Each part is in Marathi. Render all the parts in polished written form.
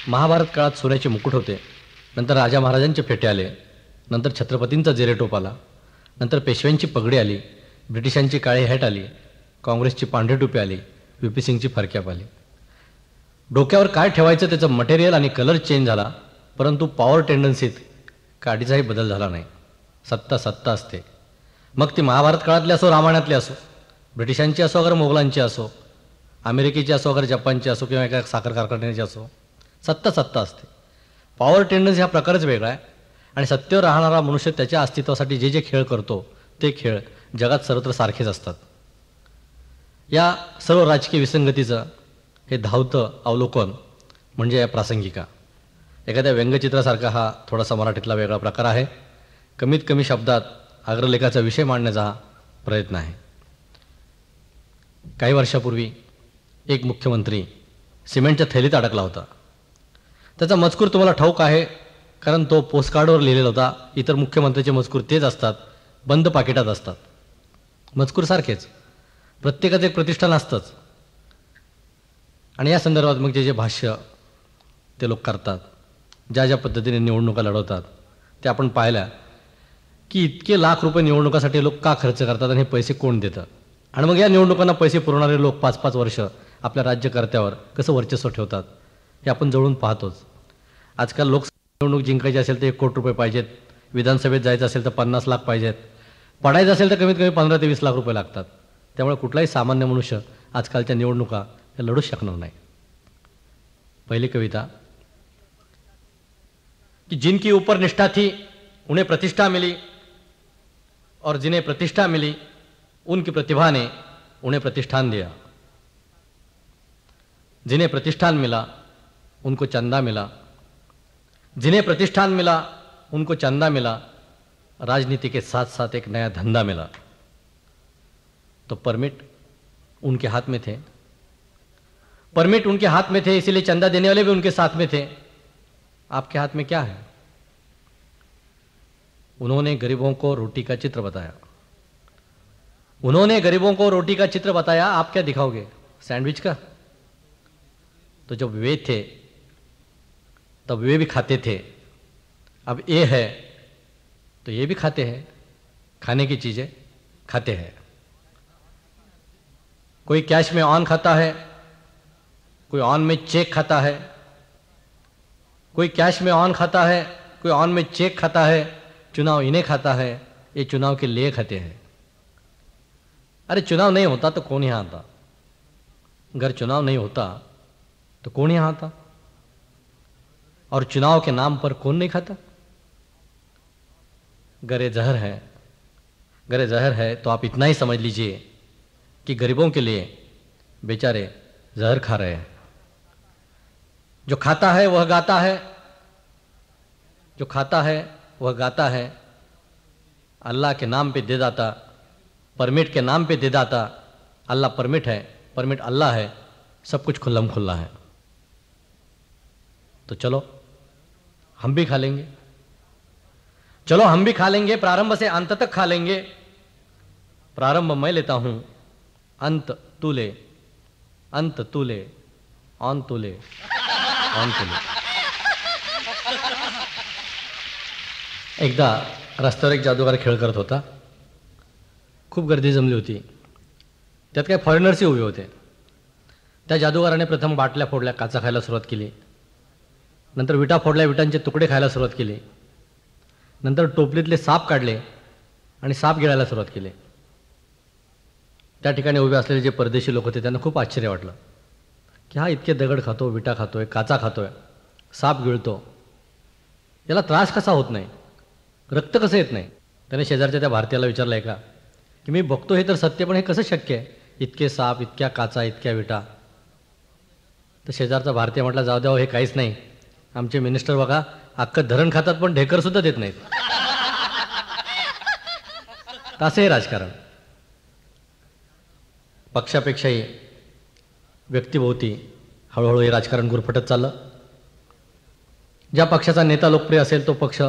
महाभारत काळात सोन्याचे मुकुट होते, नंतर राजा महाराजांचे फेटे आले, नंतर छत्रपतींचा जिरेटोप आला, नंतर पेशव्यांची पगडी आली, ब्रिटिशांची काळी हॅट आली, काँग्रेसची पांढरी टोपी आली, व्ही.पी. सिंगची फरकॅप आली. डोक्यावर काय ठेवायचं त्याचं मटेरियल आणि कलर चेंज झाला, परंतु पॉवर टेंडन्सीत काडीचाही बदल झाला नाही. सत्ता सत्ता असते. मग ती महाभारत काळातली असो, रामायणातली असो, ब्रिटिशांची असो अगर मोगलांची असो, अमेरिकेची असो अगर जपानची असो किंवा एका साखर कारखान्याची असो, सत्ता सत्ता असते. पॉवर टेंडन्सी हा प्रकारच वेगळा आहे आणि सत्तेवर राहणारा मनुष्य त्याच्या अस्तित्वासाठी जे जे खेळ करतो ते खेळ जगात सर्वत्र सारखेच असतात. या सर्व राजकीय विसंगतीचं हे धावतं अवलोकन म्हणजे या प्रासंगिका. एखाद्या व्यंगचित्रासारखा हा थोडासा मराठीतला वेगळा प्रकार आहे. कमीत कमी शब्दात अग्रलेखाचा विषय मांडण्याचा हा प्रयत्न आहे. काही वर्षापूर्वी एक मुख्यमंत्री सिमेंटच्या थैलीत अडकला होता. त्याचा मजकूर तुम्हाला ठाऊक आहे, कारण तो पोस्टकार्डवर लिहिलेला होता. इतर मुख्यमंत्र्याचे मजकूर तेच असतात, बंद पाकिटात असतात. मजकूर सारखेच, प्रत्येकाचं एक प्रतिष्ठान असतंच. आणि या संदर्भात मग जे जे भाष्य ते लोक करतात, ज्या ज्या पद्धतीने निवडणुका लढवतात, ते आपण पाहिल्या की इतके लाख रुपये निवडणुकासाठी लोक का खर्च करतात आणि हे पैसे कोण देतं. आणि मग या निवडणुकांना पैसे पुरवणारे लोक 5-5 वर्ष आपल्या राज्यकर्त्यावर कसं वर्चस्व ठेवतात हे आपण जवळून पाहतोच. आजकाल लोकसभा निवडणूक जिंकायची असेल तर 1 कोटी रुपये पाहिजेत, विधानसभेत जायचं असेल तर 50 लाख पाहिजेत, पडायचं असेल तर कमीत कमी 15 ते 20 लाख रुपये लागतात. त्यामुळे कुठलाही सामान्य मनुष्य आजकालच्या निवडणुका हे लढूच शकणार नाही. पहिली कविता कि जिनकी ऊपर निष्ठा थी उन्हें प्रतिष्ठा मिली और जिन्हें प्रतिष्ठा मिली उनकी प्रतिभा ने उन्हें प्रतिष्ठान दिया. जिन्हें प्रतिष्ठान मिला उनको चंदा मिला, जिन्हें प्रतिष्ठान मिला उनको चंदा मिला, राजनीति के साथ साथ एक नया धंधा मिला. तो परमिट उनके हाथ में थे, परमिट उनके हाथ में थे, इसीलिए चंदा देने वाले भी उनके साथ में थे. आपके हाथ में क्या है? उन्होंने गरीबों को रोटी का चित्र बताया, उन्होंने गरीबों को रोटी का चित्र बताया. आप क्या दिखाओगे? सैंडविच का? तो जब वे थे तब वे भी खाते थे, अब ये है तो ये भी खाते हैं. खाने की चीजें खाते हैं. कोई कैश में ऑन खाता है, कोई ऑन में चेक खाता है, कोई कैश में ऑन खाता है, कोई ऑन में चेक खाता है. चुनाव इन्हें खाता है, ये चुनाव के लिए खाते हैं. अरे चुनाव नहीं होता तो कौन यहाँ आता? अगर चुनाव नहीं होता तो कौन यहाँ आता? और चुनाव के नाम पर कौन नहीं खाता? गरे जहर है, गरे जहर है तो आप इतना ही समझ लीजिए कि गरीबों के लिए बेचारे जहर खा रहे हैं. जो खाता है वह गाता है, जो खाता है वह गाता है. अल्लाह के नाम पे दे दाता, परमिट के नाम पे दे दाता. अल्लाह परमिट है, परमिट अल्लाह है, सब कुछ खुल्लम खुल्ला है. तो चलो हम भी खा लेंगे, चलो हम भी खा लेंगे. प्रारंभ से अंत तक खा लेंगे. प्रारंभ मैं लेता हूं, अंत तू ले, अंत तू ले, ऑन तू ले, ऑन तू ले. एकदा रस्त्यावर एक जादूगार खेळ करत होता. खूप गर्दी जमली होती. त्यात काही फॉरेनर्सही उभे होते. त्या जादूगाराने प्रथम बाटल्या फोडल्या, काचा खायला सुरुवात केली. नंतर विटा फोडल्या, विटांचे तुकडे खायला सुरुवात केली. नंतर टोपलीतले साप काढले आणि साप गिळायला सुरुवात केली. त्या ठिकाणी उभे असलेले जे परदेशी लोक होते त्यांना खूप आश्चर्य वाटलं की हा इतके दगड खातो, विटा खातोय, काचा खातोय, साप गिळतो, याला त्रास कसा होत नाही, रक्त कसं येत नाही. त्याने शेजारच्या त्या भारतीयाला विचारलं आहे का की मी बघतो हे तर सत्य, पण हे कसं शक्य आहे, इतके साप, इतक्या काचा, इतक्या विटा. तर शेजारचा भारतीय म्हटला जाऊ द्यावं, हे काहीच नाही. आमचे मिनिस्टर बघा अख्खं धरण खातात पण ढेकर सुद्धा देत नाहीत. असं हे राजकारण. पक्षापेक्षाही व्यक्तिभोवती हळूहळू हे राजकारण गुरफटत चाललं. ज्या पक्षाचा नेता लोकप्रिय असेल तो पक्ष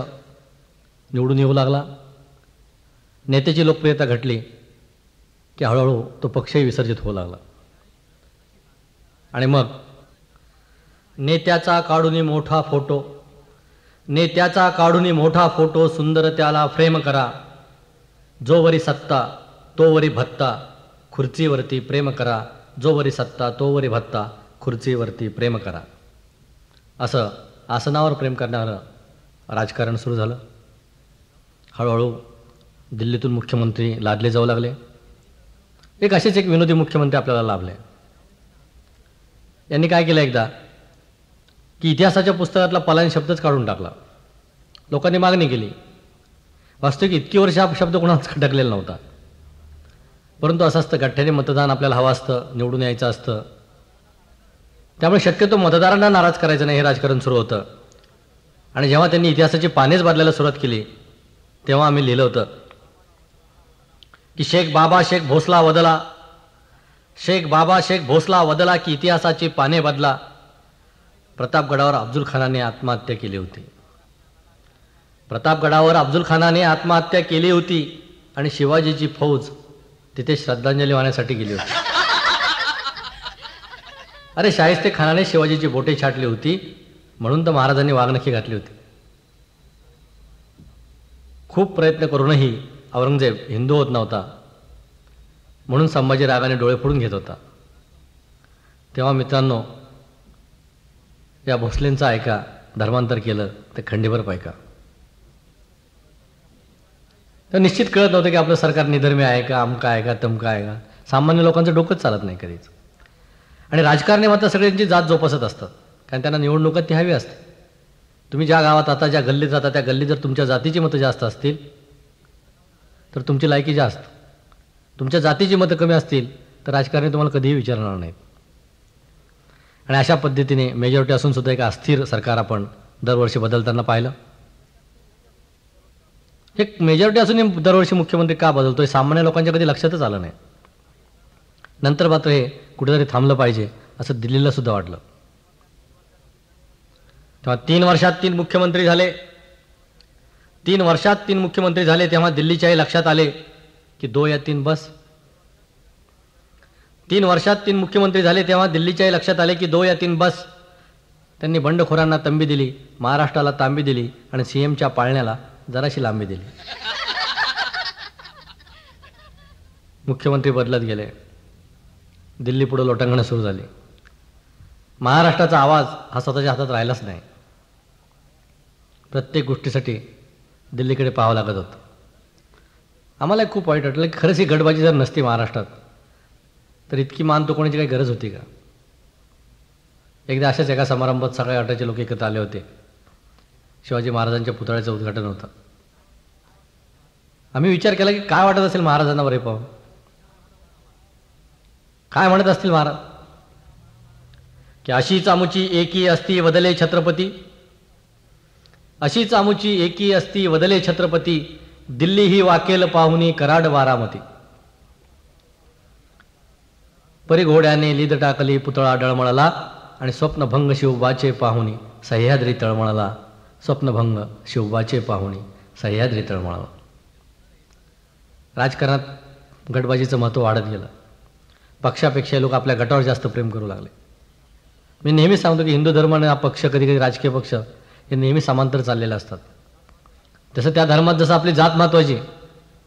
निवडून येऊ लागला. नेत्याची लोकप्रियता घटली की हळूहळू तो पक्षही विसर्जित होऊ लागला. आणि मग नेत्याचा काढूनी मोठा फोटो, नेत्याचा काढूनी मोठा फोटो, सुंदर त्याला फ्रेम करा. जो वरी सत्ता तो वरी भत्ता, खुर्चीवरती प्रेम करा. जो वरी सत्ता तो वरी भत्ता, खुर्चीवरती प्रेम करा. असं आसनावर प्रेम करणारं राजकारण सुरू झालं. हळूहळू दिल्लीतून मुख्यमंत्री लादले जाऊ लागले. असेच एक विनोदी मुख्यमंत्री आपल्याला लाभले. यांनी काय केलं एकदा की इतिहासाच्या पुस्तकातला पलायन शब्दच काढून टाकला. लोकांनी मागणी केली. वास्तविक इतकी वर्ष हा शब्द कोणाच खटकलेला नव्हता. परंतु असं असतं, गठ्ठ्याने मतदान आपल्याला हवं असतं, निवडून यायचं असतं. त्यामुळे शक्यतो मतदारांना नाराज करायचं नाही हे राजकारण सुरू होतं. आणि जेव्हा त्यांनी इतिहासाची पानेच बदलायला सुरुवात केली तेव्हा आम्ही लिहिलं होतं की शेख बाबा शेख भोसला वदला, शेख बाबा शेख भोसला वदला की इतिहासाची पाने बदला. प्रतापगडावर अफजल खानाने आत्महत्या केली होती. प्रतापगडावर अफजल खानाने आत्महत्या केली होती आणि शिवाजीची फौज तिथे श्रद्धांजली वाहण्यासाठी गेली होती. अरे शाहिस्ते खानाने शिवाजीची बोटे छाटली होती म्हणून तर महाराजांनी वाघनखी घातली होती. खूप प्रयत्न करूनही औरंगजेब हिंदू होत नव्हता, म्हणून संभाजी रागाने डोळे फोडून घेत होता. तेव्हा मित्रांनो, या भोसलेंचं ऐका, धर्मांतर केलं ते खंडीभर पायका. तर निश्चित कळत नव्हतं की आपलं सरकार निधर्मी आहे का, अमका आहे का, तमका आहे का. सामान्य लोकांचं डोकंच चालत नाही कधीच. आणि राजकारणी मात्र सगळ्यांची जात जोपासत असतात, कारण त्यांना निवडणुकात ती हवी असते. तुम्ही ज्या गावात आता, ज्या गल्लीत जाता, त्या गल्लीत जर तुमच्या जातीची मतं जास्त असतील तर तुमची लायकी जास्त. तुमच्या जातीची मतं कमी असतील तर राजकारणी तुम्हाला कधीही विचारणार नाहीत. आणि अशा पद्धतीने मेजॉरिटी असून सुद्धा एक अस्थिर सरकार आपण दरवर्षी बदलताना पाहिलं. हे मेजॉरिटी असून दरवर्षी मुख्यमंत्री का बदलतोय सामान्य लोकांच्या कधी लक्षातच आलं नाही. नंतर मात्र हे कुठेतरी थांबलं पाहिजे असं दिल्लीला सुद्धा वाटलं. तेव्हा 3 वर्षात 3 मुख्यमंत्री झाले. 3 वर्षात 3 मुख्यमंत्री झाले तेव्हा दिल्लीच्याही लक्षात आले की 2 या 3 बस. 3 वर्षात 3 मुख्यमंत्री झाले तेव्हा दिल्लीच्याही लक्षात आले की 2 या 3 बस. त्यांनी बंडखोरांना तंबी दिली, महाराष्ट्राला तांबी दिली आणि सीएमच्या पाळण्याला जराशी लांबी दिली. मुख्यमंत्री बदलत गेले. दिल्ली पुढे लोटांगणं सुरू झाली. महाराष्ट्राचा आवाज हा स्वतःच्या हातात राहिलाच नाही. प्रत्येक गोष्टीसाठी दिल्लीकडे पाहावं लागत होतं. आम्हाला खूप वाईट वाटलं की खरंच ही गटबाजी जर नसती महाराष्ट्रात तर इतकी मान कोणाची काही गरज होती का. एकदा अशाच एका समारंभात सगळे 8चे लोक एकत्र आले होते. शिवाजी महाराजांच्या पुतळ्याचं उद्घाटन होतं. आम्ही विचार केला की काय वाटत असेल महाराजांना बरे पाहून. काय म्हणत असतील महाराज की अशीच आमुची एकी असती वदले छत्रपती, अशीच आमुची एकी असती वदले छत्रपती, दिल्ली ही वाकेल पाहुनी कराड बारामती. परी घोड्याने लीद टाकली पुतळा डळमळला आणि स्वप्नभंग शिवबाचे पाहुणी सह्याद्री तळमळला. स्वप्नभंग शिवबाचे पाहुणी सह्याद्री तळमळला. राजकारणात गटबाजीचं महत्त्व वाढत गेलं. पक्षापेक्षा लोक आपल्या गटावर जास्त प्रेम करू लागले. मी नेहमीच सांगतो की हिंदू धर्म आणि हा पक्ष, कधी कधी राजकीय पक्ष, हे नेहमी समांतर चाललेले असतात. तसं त्या धर्मात जसं आपली जात महत्त्वाची,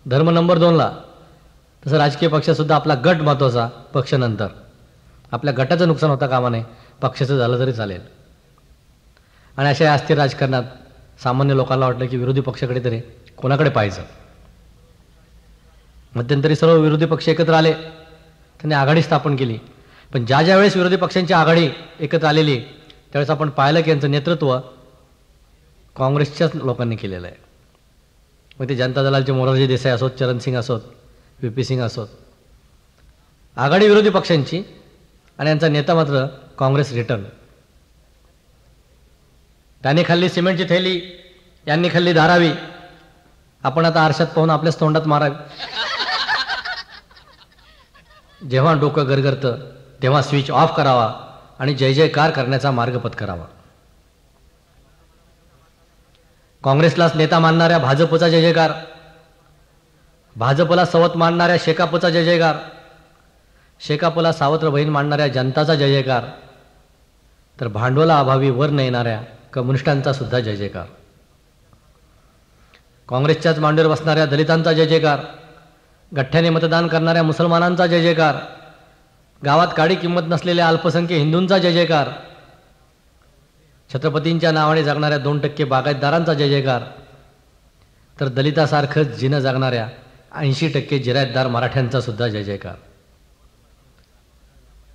धर्म नंबर 2ला, तसं राजकीय पक्षातसुद्धा आपला गट महत्त्वाचा, पक्ष नंतर. आपल्या गटाचं नुकसान होता कामा नये, पक्षाचं झालं तरी चालेल. आणि अशा या अस्थिर राजकारणात सामान्य लोकांना वाटलं की विरोधी पक्षाकडे तरी कोणाकडे पाहायचं. मध्यंतरी सर्व विरोधी पक्ष एकत्र आले, त्यांनी आघाडी स्थापन केली. पण ज्या ज्या वेळेस विरोधी पक्षांची आघाडी एकत्र आलेली त्यावेळेस आपण पाहिलं की यांचं नेतृत्व काँग्रेसच्याच लोकांनी केलेलं आहे. मग ते जनता दलाचे मोरारजी देसाई असोत, चरणसिंग असोत, VP सिंग असोत, आघाडी विरोधी पक्षांची आणि यांचा नेता मात्र काँग्रेस रिटर्न. त्याने खाल्ली सिमेंटची थैली, यांनी खाल्ली धारावी. आपण आता आरशात पाहून आपल्याच तोंडात मारावी. जेव्हा डोकं गरगरतं तेव्हा स्विच ऑफ करावा आणि जय जयकार करण्याचा मार्ग पत्करावा. काँग्रेसलाच नेता मानणाऱ्या भाजपचा जय जयकार, भाजपला सवत मानणाऱ्या शेकापचा जय जयकार, शेकापला सावत्र बहीण मानणाऱ्या जनताचा जय जयकार, तर भांडवलाअभावी वर न येणाऱ्या कम्युनिस्टांचा सुद्धा जय जयकार, काँग्रेसच्याच मांडीवर बसणाऱ्या दलितांचा जय जयकार, गठ्ठ्याने मतदान करणाऱ्या मुसलमानांचा जय जयकार, गावात काडी किंमत नसलेल्या अल्पसंख्य हिंदूंचा जय जयकार, छत्रपतींच्या नावाने जगणाऱ्या 2% बागायतदारांचा जय जयकार, तर दलितासारखंच जिनं जगणाऱ्या 80% जिरायतदार मराठ्यांचा सुद्धा जय जयकार,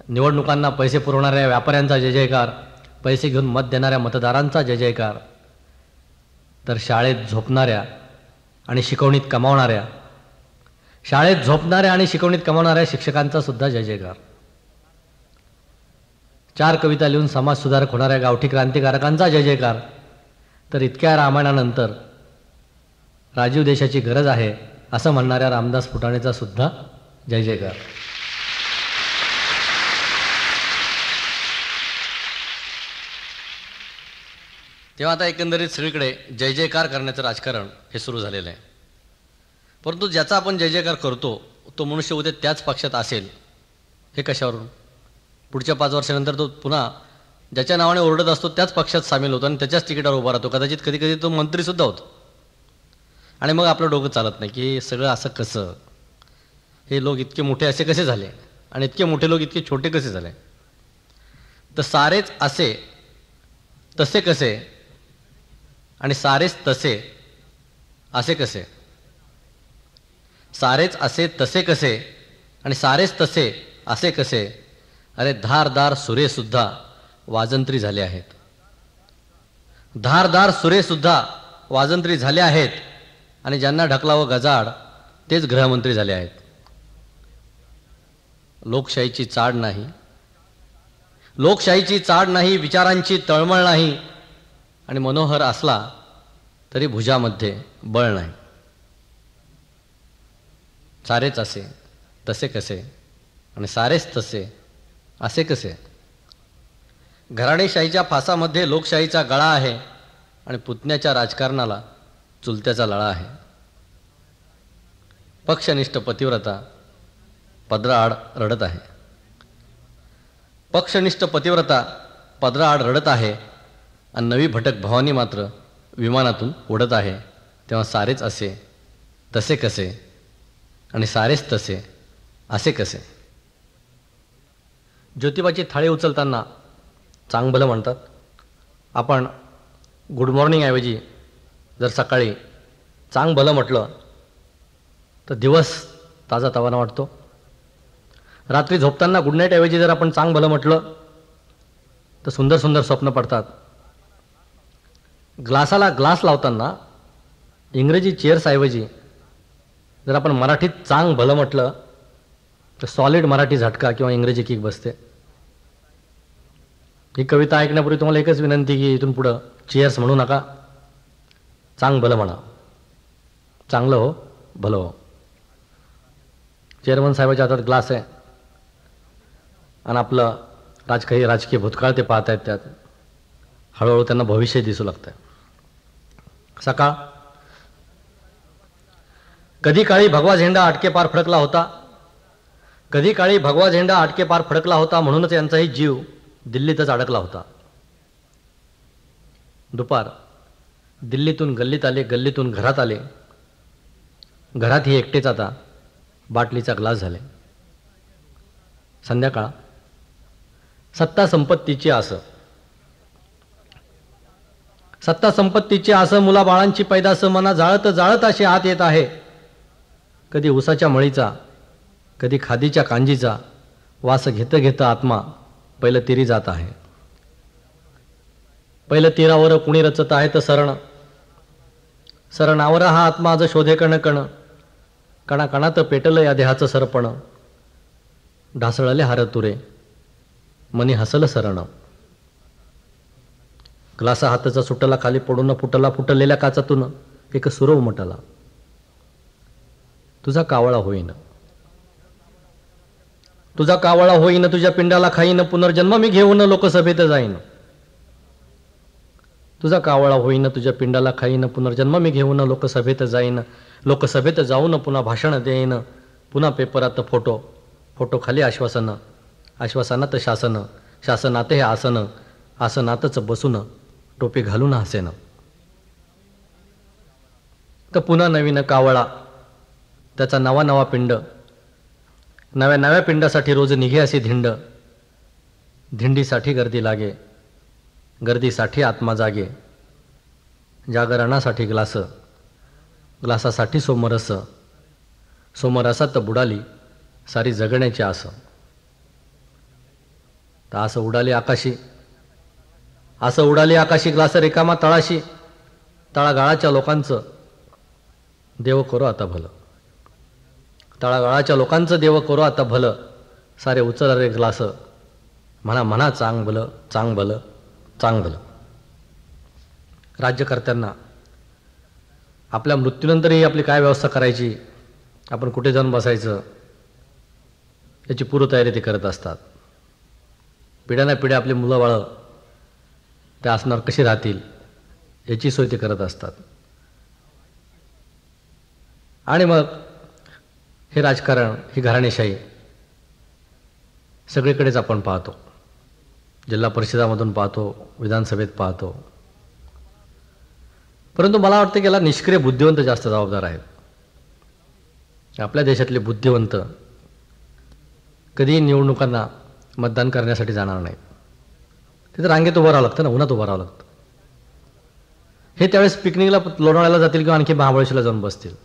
निवडणुकांना पैसे पुरवणाऱ्या व्यापाऱ्यांचा जय जयकार, पैसे घेऊन मत देणाऱ्या मतदारांचा जय जयकार, तर शाळेत झोपणाऱ्या आणि शिकवणीत कमावणाऱ्या शिक्षकांचा सुद्धा जय जयकार, 4 कविता लिहून समाजसुधारक होणाऱ्या गावठी क्रांतिकारकांचा जय जयकार, तर इतक्या रामायणानंतर राजीव देशाची गरज आहे असं म्हणणाऱ्या रामदास फुटाणेचा सुद्धा जय जयकार. तेव्हा आता एकंदरीत सगळीकडे जय जयकार करण्याचं राजकारण हे सुरू झालेलं आहे. परंतु ज्याचा आपण जय जयकार करतो तो मनुष्य उद्या त्याच पक्षात असेल हे कशावरून? पुढच्या 5 वर्षानंतर तो पुन्हा ज्याच्या नावाने ओरडत असतो त्याच पक्षात सामील होतो आणि त्याच्याच तिकीटावर उभा राहतो, कदाचित कधी कधी तो मंत्रीसुद्धा होतो. आणि मग आपलं डोकं चालत नाही की हे सगळं असं कसं, हे लोक इतके मोठे असे कसे झाले आणि इतके मोठे लोक इतके छोटे कसे झाले. तर सारेच असे तसे कसे आणि सारेच तसे असे कसे, सारेच असे तसे कसे आणि सारेच तसे असे कसे. अरे धारदार सुरेसुद्धा वाजंत्री झाले आहेत, धारदार सुरेसुद्धा वाजंत्री झाले आहेत आणि ज्यांना ढकलावं गजाड तेच गृहमंत्री झाले आहेत. लोकशाहीची चाड नाही, लोकशाहीची चाड नाही, विचारांची तळमळ नाही आणि मनोहर असला तरी भुजामध्ये बळ नाही. सारेच असे तसे कसे आणि सारेच तसे असे कसे. घराणेशाहीच्या फासामध्ये लोकशाहीचा गळा आहे आणि पुतण्याच्या राजकारणाला चुलत्याचा लळा आहे. पक्षनिष्ठ पतिव्रता पदराआड रडत आहे, पक्षनिष्ठ पतिव्रता पदराआड रडत आहे आणि नवी भटक भवानी मात्र विमानातून उडत आहे. तेव्हा सारेच असे तसे कसे आणि सारेच तसे असे कसे. ज्योतिबाची थाळी उचलताना चांगभलं म्हणतात. आपण गुड मॉर्निंग ऐवजी जर सकाळी चांगभलं म्हटलं तर दिवस ताजा तवाना वाटतो. रात्री झोपताना गुड नाईट ऐवजी जर आपण चांगभलं म्हटलं तर सुंदर सुंदर स्वप्न पडतात. ग्लासाला ग्लास लावताना इंग्रजी चेअर्स ऐवजी जर आपण मराठीत चांग भलं म्हटलं तर सॉलिड मराठी झटका किंवा इंग्रजी किक बसते. ही कविता ऐकण्यापूर्वी तुम्हाला एकच विनंती की इथून पुढं चेअर्स म्हणू नका, चांग भलं म्हणा. चांगलं हो भलं हो. चेअरमन साहेबाच्या हातात ग्लास आहे आणि आपलं राजकीय भूतकाळ ते पाहत आहेत, त्यात हळूहळू त्यांना भविष्य दिसू लागतं. सकाळ कधी काळी भगवा झेंडा आटके पार फडकला होता, कधी काळी भगवा झेंडा आटके पार फडकला होता, म्हणूनच यांचाही जीव दिल्लीतच अडकला होता. दुपार दिल्लीतून गल्लीत आले, गल्लीतून घरात आले, घरातही एकटेच आता बाटलीचा ग्लास झाले. संध्याकाळ सत्ता संपत्तीची आस, सत्ता संपत्तीची आस मुलाबाळांची पैदास मना जाळत जाळत अशी आत येत आहे. कधी उसाच्या मळीचा, कधी खादीच्या कांजीचा वास घेतं घेतं आत्मा पहिलं तिरी जात आहे. पहिलं तीरावर कुणी रचत आहे तर सरण, सरणावर हा आत्मा आज शोधे कण कण, कणाकणात पेटलं या देहाचं सरपण, ढासळले हार तुरे मनी हसल सरण. ग्लासा हाताचा सुटला खाली पडून फुटला, फुटलेल्या काचातून एक सुर उमटला. तुझा कावळा होईन, तुझा कावळा होईन, तुझ्या पिंडाला खाईन, पुनर्जन्म मी घेऊन लोकसभेत जाईन. तुझा कावळा होईन, तुझ्या पिंडाला खाईन, पुनर्जन्म मी घेऊन लोकसभेत जाईन. लोकसभेत जाऊन पुन्हा भाषण देईन, पुन्हा पेपरात फोटो, फोटो खाली आश्वासन, आश्वासनात शासन, शासनात हे आसन, आसनातच बसून टोपी घालून हसेन. तर पुन्हा नवीन कावळा, त्याचा नवा नवा पिंड, नव्या नव्या पिंडासाठी रोज निघे असे धिंड. धिंडीसाठी गर्दी लागे, गर्दीसाठी आत्मा जागे. जागरणासाठी ग्लास, ग्लासासाठी सोमरस, सोमरसात बुडाली सारी जगण्याची आस. तर असं उडाली आकाशी, असं उडाली आकाशी ग्लास रिकामा तळाशी. तळागाळाच्या लोकांचं देव करो आता भलं, तळागाळाच्या लोकांचं देव करो आता भलं. सारे उचल रे ग्लास, म्हणा म्हणा चांग भलं, चांग भलं, चांग भलं. राज्यकर्त्यांना आपल्या मृत्यूनंतरही आपली काय व्यवस्था करायची, आपण कुठे जाऊन बसायचं, याची पूर्वतयारी ते करत असतात. पिढ्याना पिढ्या आपली मुलं बाळं त्या आसनावर कशी राहतील याची सोय ते करत असतात. आणि मग हे राजकारण, ही घराणेशाही सगळीकडेच आपण पाहतो. जिल्हा परिषदामधून पाहतो, विधानसभेत पाहतो. परंतु मला वाटतं की याला निष्क्रिय बुद्धिवंत जास्त जबाबदार आहेत. आपल्या देशातले बुद्धिवंत कधीही निवडणुकांना मतदान करण्यासाठी जाणार नाहीत. तिथं रांगेत उभं राहावं लागतं ना, उन्हात उभं राहावं लागतं. हे त्यावेळेस पिकनिकला लोणावळ्याला जातील किंवा आणखी महाबळेश्वरला जाऊन बसतील.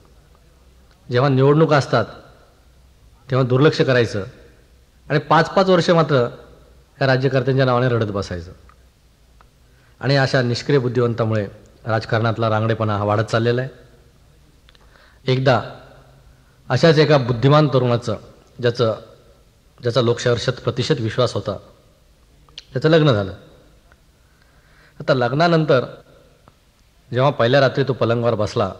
जेव्हा निवडणुका असतात तेव्हा दुर्लक्ष करायचं आणि 5-5 वर्ष मात्र या राज्यकर्त्यांच्या नावाने रडत बसायचं. आणि अशा निष्क्रिय बुद्धिवंतामुळे राजकारणातला रांगडेपणा हा वाढत चाललेला आहे. एकदा अशाच एका बुद्धिमान तरुणाचं, ज्याचा लोकशाहीवर 100% विश्वास होता, त्याचं लग्न झालं. आता लग्नानंतर जेव्हा पहिल्या रात्री तो पलंगावर बसला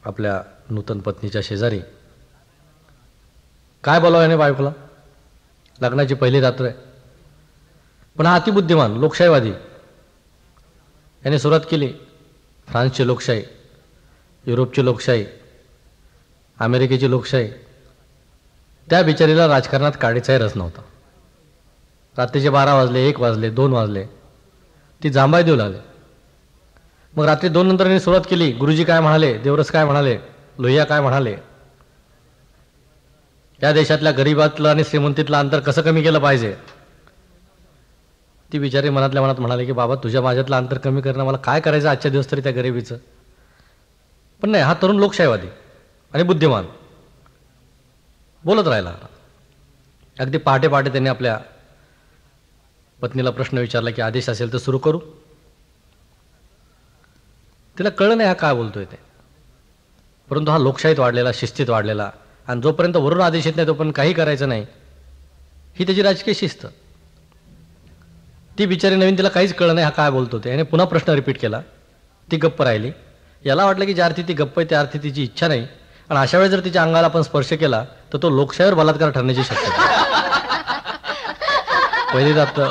आपल्या नूतन पत्नीच्या शेजारी, काय बोलावं याने बायकोला, लग्नाची पहिली रात्र आहे. पण हा अतिबुद्धिमान लोकशाहीवादी याने सुरुवात केली. फ्रान्सची लोकशाही, युरोपची लोकशाही, अमेरिकेची लोकशाही. त्या बिचारीला राजकारणात काडीचाही रस नव्हता. रात्रीचे 12 वाजले, 1 वाजले, 2 वाजले, ती जांभई देऊ लागले. मग रात्री 2 नंतर त्यांनी सुरुवात केली. गुरुजी काय म्हणाले, देवरस काय म्हणाले, लोहिया काय म्हणाले, या देशातल्या गरिबातलं आणि श्रीमंतीतलं अंतर कसं कमी केलं पाहिजे. ती बिचारी मनातल्या मनात म्हणाले की बाबा तुझ्या माझ्यातलं अंतर कमी करणं मला काय करायचं आजच्या दिवस तरी त्या गरिबीचं. पण नाही, हा तरुण लोकशाहीवादी आणि बुद्धिमान बोलत राहिला. अगदी पहाटे पहाटे त्यांनी आपल्या पत्नीला प्रश्न विचारला की आदेश असेल तर सुरू करू. तिला कळलं नाही हा काय बोलतोय ते. परंतु हा लोकशाहीत वाढलेला, शिस्तीत वाढलेला, आणि जोपर्यंत वरून आदेश येत नाही तोपर्यंत काही करायचं नाही, ही त्याची राजकीय शिस्त. ती बिचारी नवीन, तिला काहीच कळलं नाही हा काय बोलतो ते. याने पुन्हा प्रश्न रिपीट केला. ती गप्प राहिली. याला वाटलं की ज्या अर्थी ती गप्प आहे त्या अर्थी तिची इच्छा नाही, आणि अशा वेळी जर तिच्या अंगाला आपण स्पर्श केला तर तो लोकशाहीवर बलात्कार ठरण्याची शक्यता. पहिली रात्र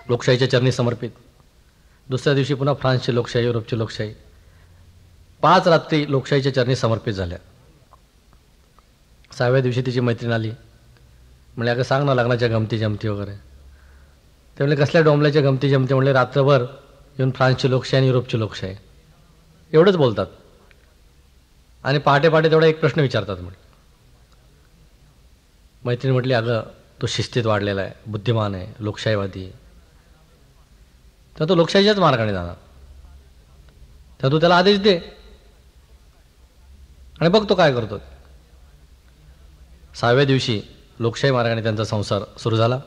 लोकशाहीच्या चरणी समर्पित. दुसऱ्या दिवशी पुन्हा फ्रान्सची लोकशाही, युरोपची लोकशाही. 5 रात्री लोकशाहीच्या चरणी समर्पित झाल्या. 6व्या दिवशी तिची मैत्रीण आली. म्हणजे अगं सांग ना लग्नाच्या गमती जमती वगैरे. ते म्हणले कसल्या डोंबल्याच्या गमती जमती. म्हणले रात्रभर येऊन फ्रान्सची लोकशाही आणि युरोपची लोकशाही एवढंच बोलतात, आणि पहाटे पहाटे तेवढा एक प्रश्न विचारतात. म्हणे मैत्रीण म्हटली अगं तो शिस्तीत वाढलेला आहे, बुद्धिमान आहे, लोकशाहीवादी, तर तो लोकशाहीच्याच मार्गाने जाणार. तर तू त्याला आदेश दे आणि बघ तो काय करतो. 6व्या दिवशी लोकशाही मार्गाने त्यांचा संसार सुरू झाला.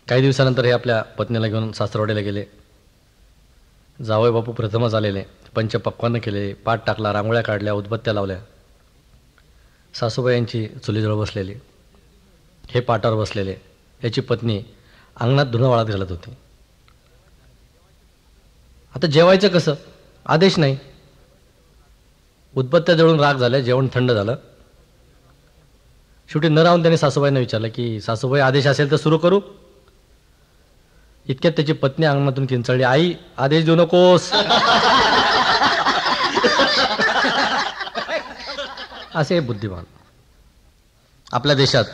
काही दिवसानंतर हे आपल्या पत्नीला घेऊन सासरवाडीला गेले. जावई बापू प्रथमच आलेले. पंचपक्वान्न केले, पाट टाकला, रांगोळ्या काढल्या, उदबत्त्या लावल्या. सासूबाईंची चुलीजवळ बसलेली, हे पाटावर बसलेले. याची पत्नी अंगणात धुणं वाळत घालत होती. आता जेवायचं कसं, आदेश नाही. उदबत्त्या जळून राग झाल्या, जेवण थंड झालं. शेवटी न राहून त्याने सासूबाईंना विचारलं की सासूबाई आदेश असेल तर सुरू करू. इतक्यात त्याची पत्नी अंगणातून किंचाळली, आई आदेश देऊ नकोस. असे बुद्धिमान. आपल्या देशात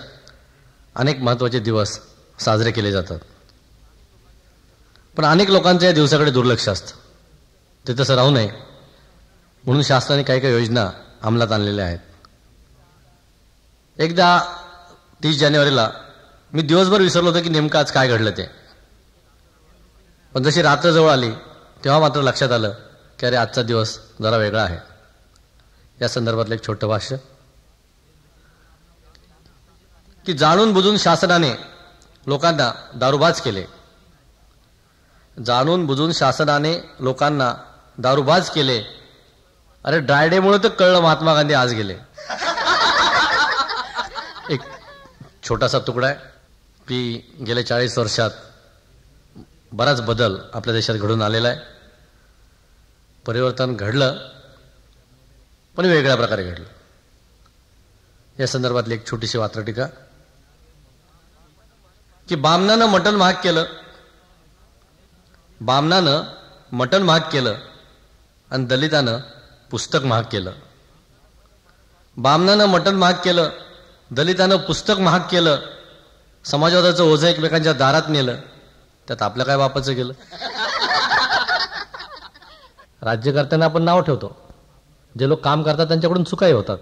अनेक महत्त्वाचे दिवस साजरे केले जातात. पण अनेक लोकांचं या दिवसाकडे दुर्लक्ष असतं. ते तसं राहू नये म्हणून शासनाने काही काही योजना अंमलात आणलेल्या आहेत. एकदा 30 जानेवारीला मी दिवसभर विसरलो होतो की नेमकं आज काय घडलं ते. पण जशी रात्र जवळ आली तेव्हा मात्र लक्षात आलं की अरे आजचा दिवस जरा वेगळा आहे. या संदर्भातलं एक छोटं भाष्य की जाणून बुजून शासनाने लोकांना दारूबाज केले. जाणून बुजून शासनाने लोकांना दारूबाज केले. अरे ड्रायडेमुळे तर कळलं महात्मा गांधी आज गेले. एक छोटासा तुकडा आहे की गेल्या 40 वर्षात बराच बदल आपल्या देशात घडून आलेला आहे. परिवर्तन घडलं पण वेगळ्या प्रकारे घडलं. या संदर्भातली एक छोटीशी वात्रटिका की बामणानं मटण महाग केलं. बामणानं मटण महाग केलं आणि दलितानं पुस्तक महाग केलं. बामणानं मटण महाग केलं, दलितानं पुस्तक महाग केलं. समाजवादाचं ओझं एकमेकांच्या दारात नेलं. त्यात आपल्या काय बापाचं गेलं. राज्यकर्त्यांना आपण नाव ठेवतो. जे लोक काम करतात त्यांच्याकडून चुकाही होतात.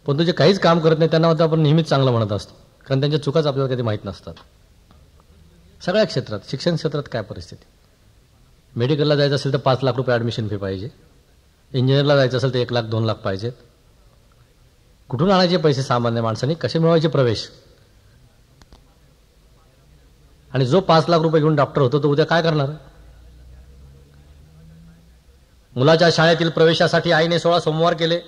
पण जे काहीच काम करत नाही त्यांना आपण नेहमीच चांगलं म्हणत असतो, कारण त्यांच्या चुकाच आपल्याला कधी माहीत नसतात. सगळ्या क्षेत्रात, शिक्षण क्षेत्रात काय परिस्थिती. मेडिकलला जायचं असेल तर 5 लाख रुपये ॲडमिशन फी पाहिजे. इंजिनिअरला जायचं असेल तर 1 लाख 2 लाख पाहिजेत. कुठून आणायचे पैसे सामान्य माणसांनी, कसे मिळवायचे प्रवेश. आणि जो 5 लाख रुपये घेऊन डॉक्टर होतो तो उद्या काय करणार. मुलाच्या शाळेतील प्रवेशासाठी आईने 16 सोमवार केले.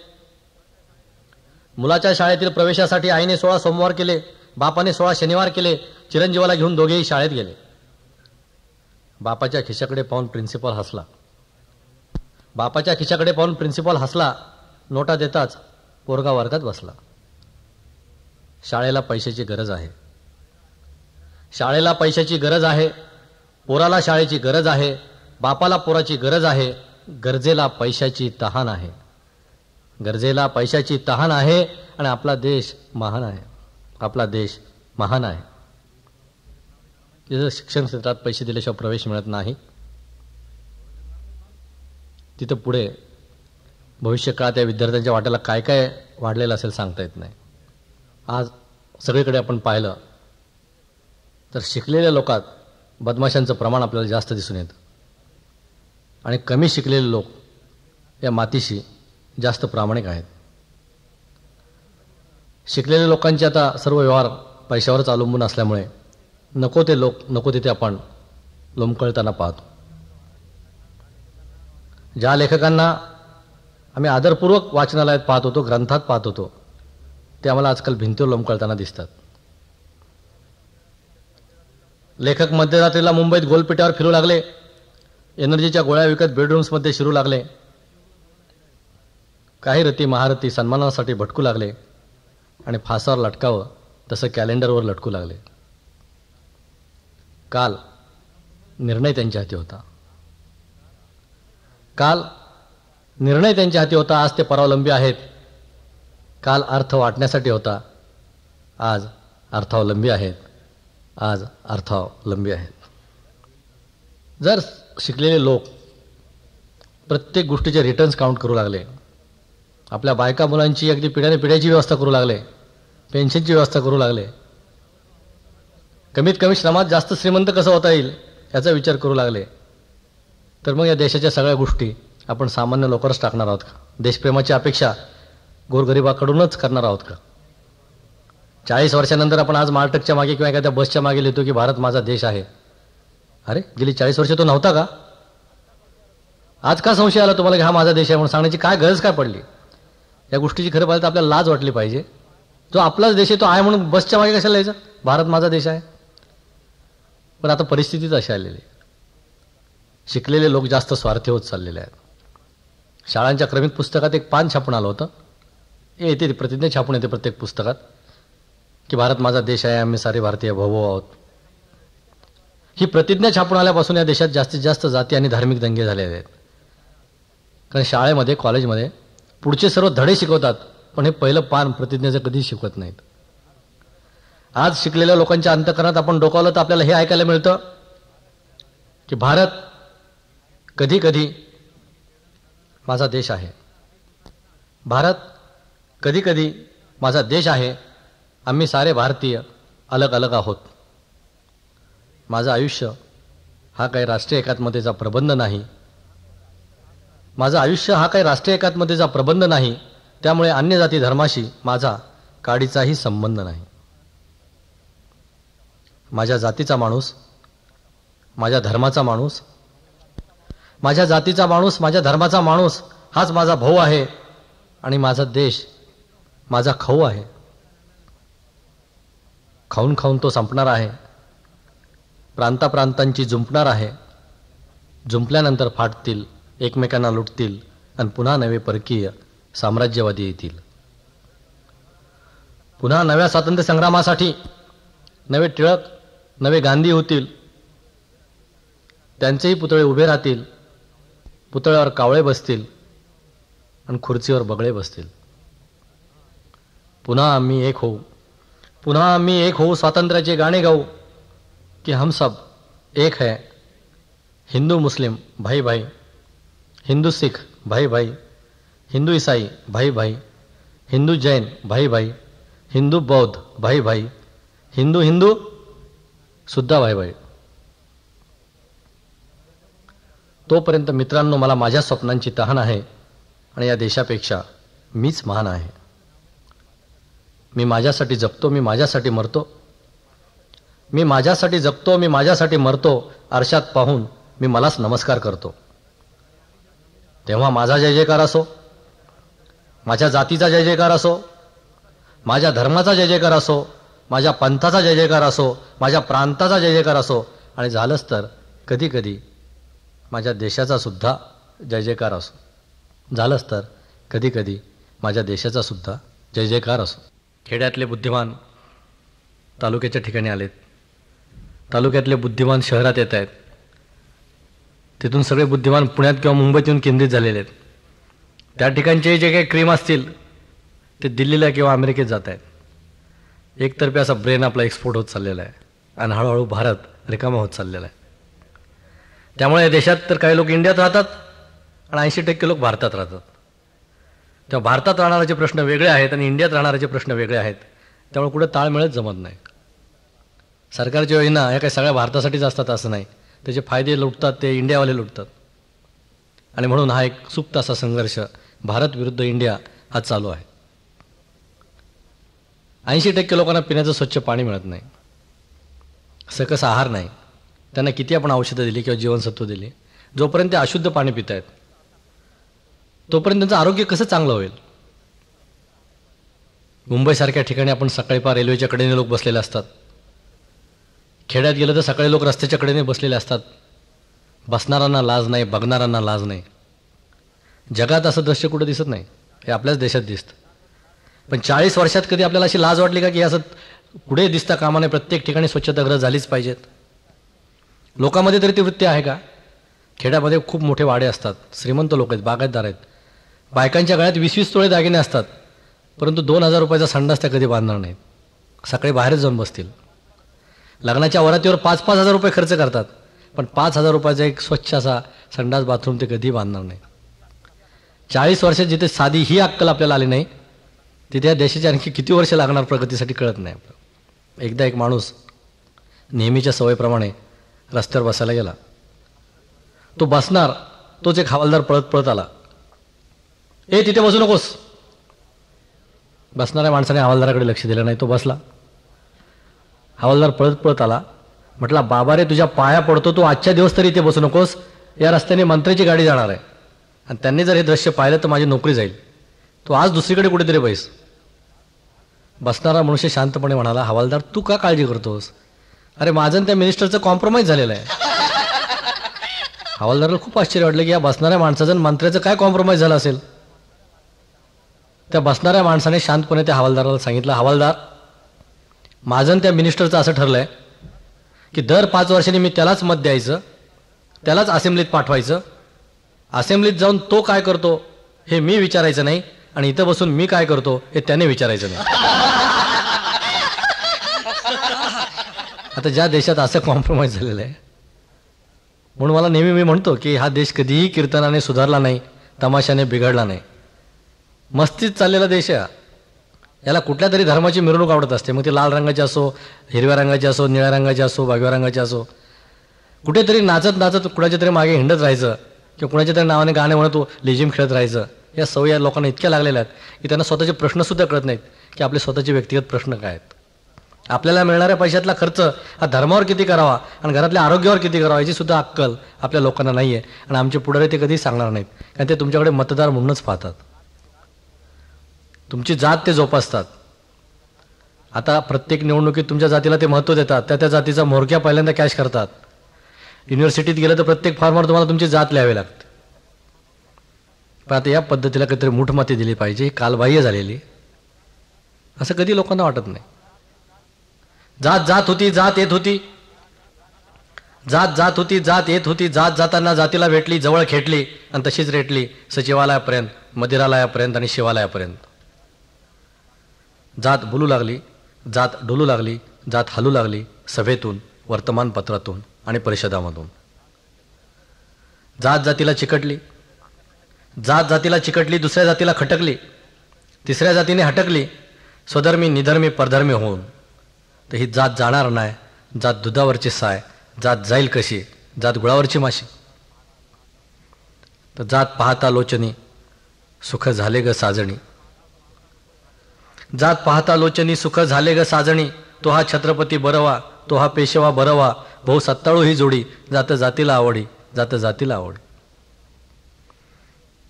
मुलाच्या शाळेतील प्रवेशासाठी आईने 16 सोमवार केले. बापाने 16 शनिवार केले. चिरंजीवाला घेऊन दोघेही शाळेत गेले. बापाच्या खिशाकडे पाहून प्रिन्सिपल हसला. बापाच्या खिशाकडे पाहून प्रिन्सिपल हसला. नोटा देताच पोरगा वर्गात बसला. शाळेला पैशाची गरज आहे. शाळेला पैशाची गरज आहे. पोराला शाळेची गरज आहे. बापाला पोराची गरज आहे. गरजेला पैशाची तहान आहे. गरजेला पैशाची तहान आहे. आणि आपला देश महान आहे. आपला देश महान आहे. तिथं शिक्षण क्षेत्रात पैसे दिल्याशिवाय प्रवेश मिळत नाही. तिथं पुढे भविष्य काळात या विद्यार्थ्यांच्या वाट्याला काय काय वाढलेलं असेल सांगता येत नाही. आज सगळीकडे आपण पाहिलं तर शिकलेल्या लोकात बदमाशांचं प्रमाण आपल्याला जास्त दिसून येतं. आणि कमी शिकलेले लोक या मातीशी जास्त प्रामाणिक आहेत. शिकलेल्या लोकांचे आता सर्व व्यवहार पैशावरच अवलंबून असल्यामुळे नको ते लोक नको तिथे आपण लोंबकळताना पाहतो. ज्या लेखकांना आम्ही आदरपूर्वक वाचनालयात पाहत होतो, ग्रंथात पाहत होतो, ते आम्हाला आजकाल भिंतीवर लोंबकळताना दिसतात. लेखक मध्यरात्रीला मुंबईत गोलपिट्यावर फिरू लागले. एनर्जीच्या गोळ्या विकत बेडरूम्समध्ये शिरू लागले. काही रती महारथी सन्मानासाठी भटकू लागले आणि फासावर लटकावं तसं कॅलेंडरवर लटकू लागले. काल निर्णय त्यांच्या हाती होता. काल निर्णय त्यांच्या हाती होता. आज ते परावलंबी आहेत. काल अर्थ वाटण्यासाठी होता. आज अर्थावलंबी आहेत. आज अर्थावलंबी आहेत. जर शिकलेले लोक प्रत्येक गोष्टीचे रिटर्न्स काउंट करू लागले, आपल्या बायका मुलांची अगदी पिढ्याने पिढ्याची व्यवस्था करू लागले, पेन्शनची व्यवस्था करू लागले, कमीत कमी श्रमात जास्त श्रीमंत कसं होता येईल याचा विचार करू लागले, तर मग या देशाच्या सगळ्या गोष्टी आपण सामान्य लोकांवरच टाकणार आहोत का? देशप्रेमाची अपेक्षा गोरगरिबाकडूनच करणार आहोत का? 40 वर्षानंतर आपण आज मालटकच्या मागे किंवा एखाद्या बसच्या मागे लिहितो की भारत माझा देश आहे. अरे गेली 40 वर्ष तो नव्हता का? आज का संशय आला तुम्हाला की हा माझा देश आहे म्हणून सांगण्याची काय गरज काय पडली? या गोष्टीची खरं पाहिलं तर आपल्याला लाज वाटली पाहिजे. जो आपलाच देश आहे तो आहे म्हणून बसच्या मागे कशाला यायचं? भारत माझा देश आहे. पण आता परिस्थितीच अशी आलेली आहे. शिकलेले लोक जास्त स्वार्थी होत चाललेले आहेत. शाळांच्या क्रमिक पुस्तकात एक पान छापून आलं होतं. येते प्रतिज्ञा छापून येते प्रत्येक पुस्तकात की भारत माझा देश आहे, आम्ही सारे भारतीय भाऊ आहोत. ही प्रतिज्ञा छापून आल्यापासून या देशात जास्तीत जास्त जाती आणि धार्मिक दंगे झालेले आहेत. कारण शाळेमध्ये कॉलेजमध्ये पुढचे सर्व धडे शिकवतात, पण हे पहिलं पान प्रतिज्ञेचं कधी शिकवत नाहीत. आज शिकलेल्या लोकांच्या अंतःकरणात आपण डोकावलं तर आपल्याला हे ऐकायला मिळतं की भारत कधी कधी माझा देश आहे. भारत कधी कधी माझा देश आहे. आम्ही सारे भारतीय अलग अलग आहोत. माझं आयुष्य हा काही राष्ट्रीय एकात्मतेचा प्रबंध नाही. माझं आयुष्य हा काही राष्ट्रीय एकात्मतेचा प्रबंध नाही. त्यामुळे अन्य जाती धर्माशी माझा काडीचाही संबंध नाही. माझ्या जातीचा माणूस, माझ्या धर्माचा माणूस, माझ्या जातीचा माणूस, माझ्या धर्माचा माणूस हाच माझा भाऊ आहे आणि माझा देश माझा खाऊ आहे. खाऊन खाऊन तो संपणार आहे. प्रांताप्रांतांची जुंपणार आहे. जुंपल्यानंतर फाटतील, एकमेकांना लुटतील आणि पुन्हा नवे परकीय साम्राज्यवादी येतील. पुन्हा नव्या स्वातंत्र्य संग्रामासाठी नवे टिळक, नवे गांधी होतील. त्यांचेही पुतळे उभे राहतील. पुतळ्यावर कावळे बसतील आणि खुर्चीवर बगळे बसतील. पुन्हा आम्ही एक होऊ. पुन्हा आम्ही एक होऊ. स्वातंत्र्याचे गाणे गाऊ कि हम सब एक है. हिंदू मुस्लिम भाई भाई, हिंदू सिख भाई भाई, हिंदू ईसाई भाई भाई, हिंदू जैन भाई भाई, हिंदू बौद्ध भाई भाई, हिंदू हिंदू सुद्धा भाई भाई. तोपर्यंत मित्रांनो मला माझ्या स्वप्नांची तहान आहे आणि या देशापेक्षा मीच महान आहे. मी माझ्यासाठी जगतो, मी माझ्यासाठी मरतो. मी माझ्यासाठी जगतो, मी माझ्यासाठी मरतो. आरशात पाहून मी मलाच नमस्कार करतो. तेव्हा माझा जय जयकार असो, माझ्या जातीचा जय जयकार असो, माझ्या धर्माचा जय जयकार असो, माझ्या पंथाचा जय जयकार असो, माझ्या प्रांताचा जय जयकार असो आणि झालंच तर कधी कधी माझ्या देशाचा सुद्धा जय जयकार असो. झालंच तर कधी कधी माझ्या देशाचा सुद्धा जय जयकार असो. खेड्यातले बुद्धिमान तालुक्याच्या ठिकाणी आलेत. तालुक्यातले बुद्धिमान शहरात येत आहेत. तिथून सगळे बुद्धिमान पुण्यात किंवा मुंबईत येऊन केंद्रित झालेले आहेत. त्या ठिकाणचे जे काही क्रीम असतील ते दिल्लीला किंवा अमेरिकेत जात आहेत. एकतर्फी असा ब्रेन आपला एक्सपोर्ट होत चाललेला आहे आणि हळूहळू भारत रिकामा होत चाललेला आहे. त्यामुळे या देशात तर काही लोक इंडियात राहतात आणि 80% लोक भारतात राहतात. तेव्हा भारतात राहणाऱ्याचे प्रश्न वेगळे आहेत आणि इंडियात राहणाऱ्याचे प्रश्न वेगळे आहेत. त्यामुळे कुठे ताळमेळच जमत नाही. सरकारच्या योजना ह्या काही सगळ्या भारतासाठीच असतात असं नाही. त्याचे फायदे लुटतात ते इंडियावाले लुटतात. आणि म्हणून हा एक सुप्त असा संघर्ष भारत विरुद्ध इंडिया हा चालू आहे. 80% लोकांना पिण्याचं स्वच्छ पाणी मिळत नाही. सकस आहार नाही. त्यांना किती आपण औषधं दिली किंवा जीवनसत्व दिली, जोपर्यंत ते अशुद्ध पाणी पित आहेत तोपर्यंत त्यांचं आरोग्य कसं चांगलं होईल. मुंबईसारख्या ठिकाणी आपण सकाळी पार रेल्वेच्या कडेने लोक बसलेले असतात. खेड्यात गेलं तर सकाळी लोक रस्त्याच्या कडेने बसलेले असतात. बसणाऱ्यांना लाज नाही, बघणाऱ्यांना लाज नाही. जगात असं दृश्य कुठं दिसत नाही. हे आपल्याच देशात दिसतं. पण 40 वर्षात कधी आपल्याला अशी लाज वाटली का की असं पुढे दिसता कामाने प्रत्येक ठिकाणी स्वच्छतागृह झालीच पाहिजेत. लोकांमध्ये तरी ती वृत्ती आहे का? खेड्यामध्ये खूप मोठे वाडे असतात. श्रीमंत लोक आहेत, बागायतदार आहेत. बायकांच्या गळ्यात 20-20 तोळे दागिने असतात. परंतु 2000 रुपयाचा संडास त्या कधी बांधणार नाहीत. सकाळी बाहेरच जाऊन बसतील. लग्नाच्या वरातीवर 5-5 हजार रुपये खर्च करतात. पण 5,000 रुपयाचा एक स्वच्छ असा संडास बाथरूम ते कधी बांधणार नाही. 40 वर्षात जिथे साधी ही अक्कल आपल्याला आली नाही तिथे या देशाची आणखी किती वर्ष लागणार प्रगतीसाठी कळत नाही आपलं. एकदा एक माणूस नेहमीच्या सवयीप्रमाणे रस्त्यावर बसायला गेला. तो बसणार, तोच एक हवालदार पळत पळत आला. ए तिथे बसू नकोस. बसणाऱ्या माणसाने हवालदाराकडे लक्ष दिलं नाही. तो बसला. हवालदार पळत पळत आला. म्हटला, बाबा रे तुझ्या पाया पडतो, तू आजच्या दिवस तरी इथे बसू नकोस. या रस्त्याने मंत्र्याची गाडी जाणार आहे आणि त्यांनी जर हे दृश्य पाहिलं तर माझी नोकरी जाईल. तू आज दुसरीकडे कुठेतरी बैस. बसणारा मनुष्य शांतपणे म्हणाला, हवालदार तू का काळजी करतोस? अरे माझं त्या मिनिस्टरचं कॉम्प्रोमाइज झालेलं आहे. हवालदाराला खूप आश्चर्य वाटलं की या बसणाऱ्या माणसाचं आणि मंत्र्याचं काय कॉम्प्रोमाइज झालं असेल. त्या बसणाऱ्या माणसाने शांतपणे त्या हवालदाराला सांगितलं, हवालदार माझं त्या मिनिस्टरचं असं ठरलंय की दर 5 वर्षांनी मी त्यालाच मत द्यायचं, त्यालाच असेंब्लीत पाठवायचं. असेंब्लीत जाऊन तो काय करतो हे मी विचारायचं नाही आणि इथं बसून मी काय करतो हे त्याने विचारायचं नाही. आता ज्या देशात असं कॉम्प्रोमाइज झालेलं आहे म्हणून मला नेहमी मी म्हणतो की हा देश कधीही कीर्तनाने सुधारला नाही, तमाशाने बिघडला नाही. मस्तीत चाललेला देश आहे. याला कुठल्या तरी धर्माची मिरवणूक आवडत असते, मग ती लाल रंगाची असो, हिरव्या रंगाची असो, निळ्या रंगाची असो, भगव्या रंगाची असो. कुठेतरी नाचत नाचत कुणाच्या तरी मागे हिंडत राहायचं किंवा कुणाच्या तरी नावाने गाणे म्हणतो लेझिम खेळत राहायचं. या सवयी या लोकांना इतक्या लागलेल्या आहेत की त्यांना स्वतःचे प्रश्नसुद्धा कळत नाहीत की आपले स्वतःचे व्यक्तिगत प्रश्न काय आहेत. आपल्याला मिळणाऱ्या पैशातला खर्च हा धर्मावर किती करावा आणि घरातल्या आरोग्यावर किती करावा याची सुद्धा अक्कल आपल्या लोकांना नाही आहे. आणि आमचे पुढारी ते कधीही सांगणार नाहीत, कारण ते तुमच्याकडे मतदार म्हणूनच पाहतात. तुमची जात ते जोपासतात. आता प्रत्येक निवडणुकीत तुमच्या जातीला ते महत्त्व देतात, त्या जातीचा म्होरक्या पहिल्यांदा कॅश करतात. युनिव्हर्सिटीत गेलं तर प्रत्येक फॉर्मवर तुम्हाला तुमची जात लिहावी लागते. पण आता या पद्धतीला काहीतरी मूठमाती दिली पाहिजे, ही कालबाह्य झालेली, असं कधी लोकांना वाटत नाही. जात जात होती, जात येत होती, जात जात होती, जात येत होती, जात जाताना जातीला भेटली, जवळ खेटली आणि तशीच रेटली सचिवालयापर्यंत, मदिरालयापर्यंत आणि शिवालयापर्यंत. जात बोलू लागली, जात डोलू लागली, जात हलू लागली, सभेतून, वर्तमानपत्रातून आणि परिषदामधून. जात जातीला चिकटली, जात जातीला चिकटली, दुसऱ्या जातीला खटकली, तिसऱ्या जातीने हटकली, स्वधर्मी निधर्मी परधर्मी होऊन. तर ही जात जाणार नाही, जात दुधावरची साय, जात जाईल कशी, जात गुळावरची माशी. तर जात पाहता लोचनी सुख झाले ग साजणी, जात पाहता लोचनी सुख झाले ग साजणी, तो हा छत्रपती बरवा, तो हा पेशवा बरवा, भाऊ सत्ताळू ही जोडी, जात जातीला आवडी, जात जातीला आवडी.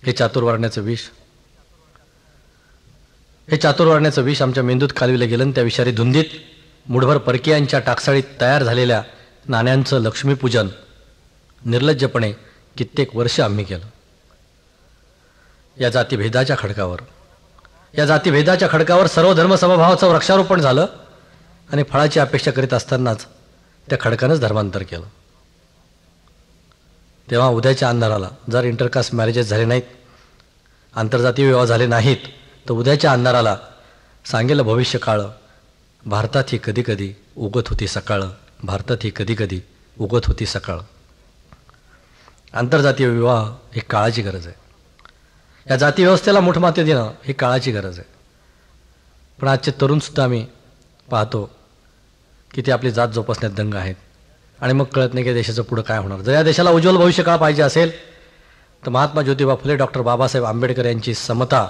हे चातुर्वर्ण्याचं विष, हे चातुर्वर्ण्याचं विष आमच्या मेंदूत कालविलं गेलं. त्या विषारी धुंदीत मुठभर परकीयांच्या टाकसाळीत तयार झालेल्या नाण्यांचं लक्ष्मीपूजन निर्लज्जपणे कित्येक वर्ष आम्ही केलं. या जातीभेदाच्या खडकावर, या जातीभेदाच्या खडकावर सर्व धर्मसमभावाचं वृक्षारोपण झालं आणि फळाची अपेक्षा करीत असतानाच त्या खडकानंच धर्मांतर केलं. तेव्हा उद्याच्या अंधाराला जर इंटरकास्ट मॅरेजेस झाले नाहीत, आंतरजातीय विवाह झाले नाहीत, तर उद्याच्या अंधाराला सांगेल भविष्य काळ, भारतात ही कधी कधी उगत होती सकाळ, भारतात ही कधी कधी उगत होती सकाळ. आंतरजातीय विवाह ही काळाची गरज आहे. या जाती व्यवस्थेला मूठमाती देणं ही काळाची गरज आहे. पण आजचे तरुणसुद्धा आम्ही पाहतो की ते आपली जात जोपासण्यात दंग आहेत आणि मग कळत नाही की देशाचं पुढं काय होणार. जर या देशाला उज्ज्वल भविष्यकाळ पाहिजे असेल तर महात्मा ज्योतिबा फुले, डॉक्टर बाबासाहेब आंबेडकर यांची समता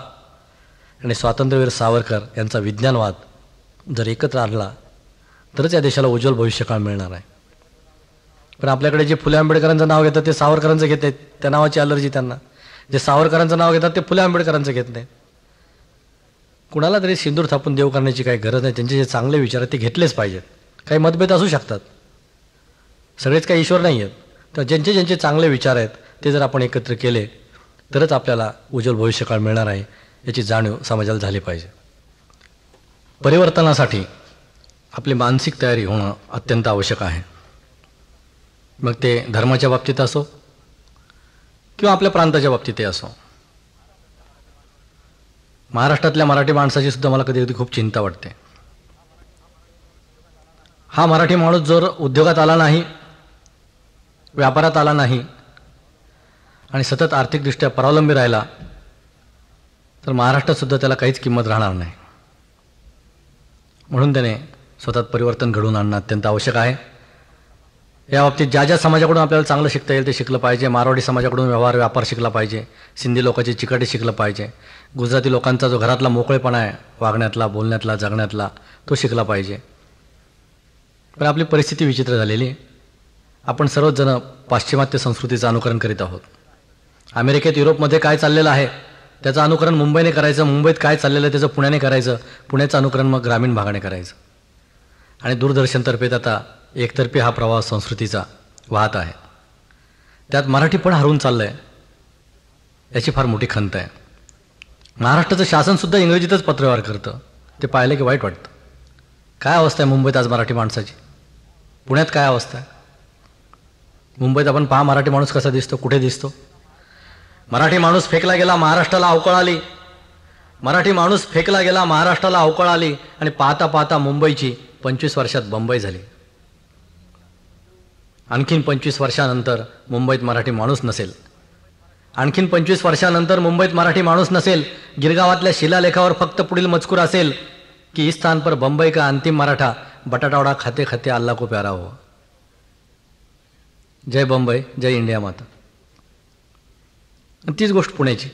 आणि स्वातंत्र्यवीर सावरकर यांचा विज्ञानवाद जर एकत्र आणला तरच या देशाला उज्ज्वल भविष्यकाळ मिळणार आहे. पण आपल्याकडे जे फुले आंबेडकरांचं नाव घेतात ते सावरकरांचं घेत आहेत, त्या नावाची अलर्जी त्यांना. जे सावरकरांचं नाव घेतात ते फुले आंबेडकरांचं घेत नाहीत. कुणाला तरी सिंदूर थापून देव करण्याची काही गरज नाही. त्यांचे जे चांगले विचार आहेत ते घेतलेच पाहिजेत. काही मतभेद असू शकतात, सगळेच काही ईश्वर नाही आहेत, तर ज्यांचे ज्यांचे चांगले विचार आहेत ते जर आपण एकत्र केले तरच आपल्याला उज्ज्वल भविष्यकाळ मिळणार आहे, याची जाणीव समाजाला झाली पाहिजे. परिवर्तनासाठी आपली मानसिक तयारी होणं अत्यंत आवश्यक आहे. मग ते धर्माच्या बाबतीत असो किंवा आपल्या प्रांताच्या बाबतीतही असो. महाराष्ट्रातल्या मराठी माणसाची सुद्धा मला कधी कधी खूप चिंता वाटते. हा मराठी माणूस जर उद्योगात आला नाही, व्यापारात आला नाही आणि सतत आर्थिकदृष्ट्या परावलंबी राहिला तर महाराष्ट्रातसुद्धा त्याला काहीच किंमत राहणार नाही. म्हणून त्याने स्वतःत परिवर्तन घडवून आणणं अत्यंत आवश्यक आहे. या बाबतीत ज्या ज्या समाजाकडून आपल्याला चांगलं शिकता येईल ते शिकलं पाहिजे. मारवाडी समाजाकडून व्यापार शिकला पाहिजे, सिंधी लोकांची चिकाटी शिकलं पाहिजे, गुजराती लोकांचा जो घरातला मोकळेपणा आहे वागण्यातला, बोलण्यातला, जगण्यातला, तो शिकला पाहिजे. पण आपली परिस्थिती विचित्र झालेली. आपण सर्वच जण पाश्चिमात्य संस्कृतीचं अनुकरण करीत आहोत. अमेरिकेत, युरोपमध्ये काय चाललेलं आहे त्याचं अनुकरण मुंबईने करायचं, मुंबईत काय चाललेलं आहे त्याचं पुण्याने करायचं, पुण्याचं अनुकरण मग ग्रामीण भागाने करायचं. आणि दूरदर्शनतर्फे आता एकतर्फी हा प्रवाह संस्कृतीचा वाहत आहे. त्यात मराठी पण हरवून चाललं आहे, याची फार मोठी खंत आहे. महाराष्ट्राचं शासनसुद्धा इंग्रजीतच पत्रव्यवहार करतं. ते पाहिलं की वाईट वाटतं. काय अवस्था आहे मुंबईत आज मराठी माणसाची, पुण्यात काय अवस्था आहे. मुंबईत आपण पहा मराठी माणूस कसा दिसतो, कुठे दिसतो. मराठी माणूस फेकला गेला, महाराष्ट्राला अवकळ आली. मराठी माणूस फेकला गेला, महाराष्ट्राला अवकळ आली आणि पाहता पाहता मुंबईची 25 वर्षात बंबई झाली. आणखीन 25 वर्षानंतर मुंबईत मराठी माणूस नसेल. आणखीन 25 वर्षानंतर मुंबईत मराठी माणूस नसेल. गिरगावातल्या शिलालेखावर फक्त पुढील मजकूर असेल की इस स्थान पर बंबई का अंतिम मराठा बटाटावडा खाते खाते अल्लाह को प्यारा हो. जय बंबई, जय इंडिया माता. तीच गोष्ट पुण्याची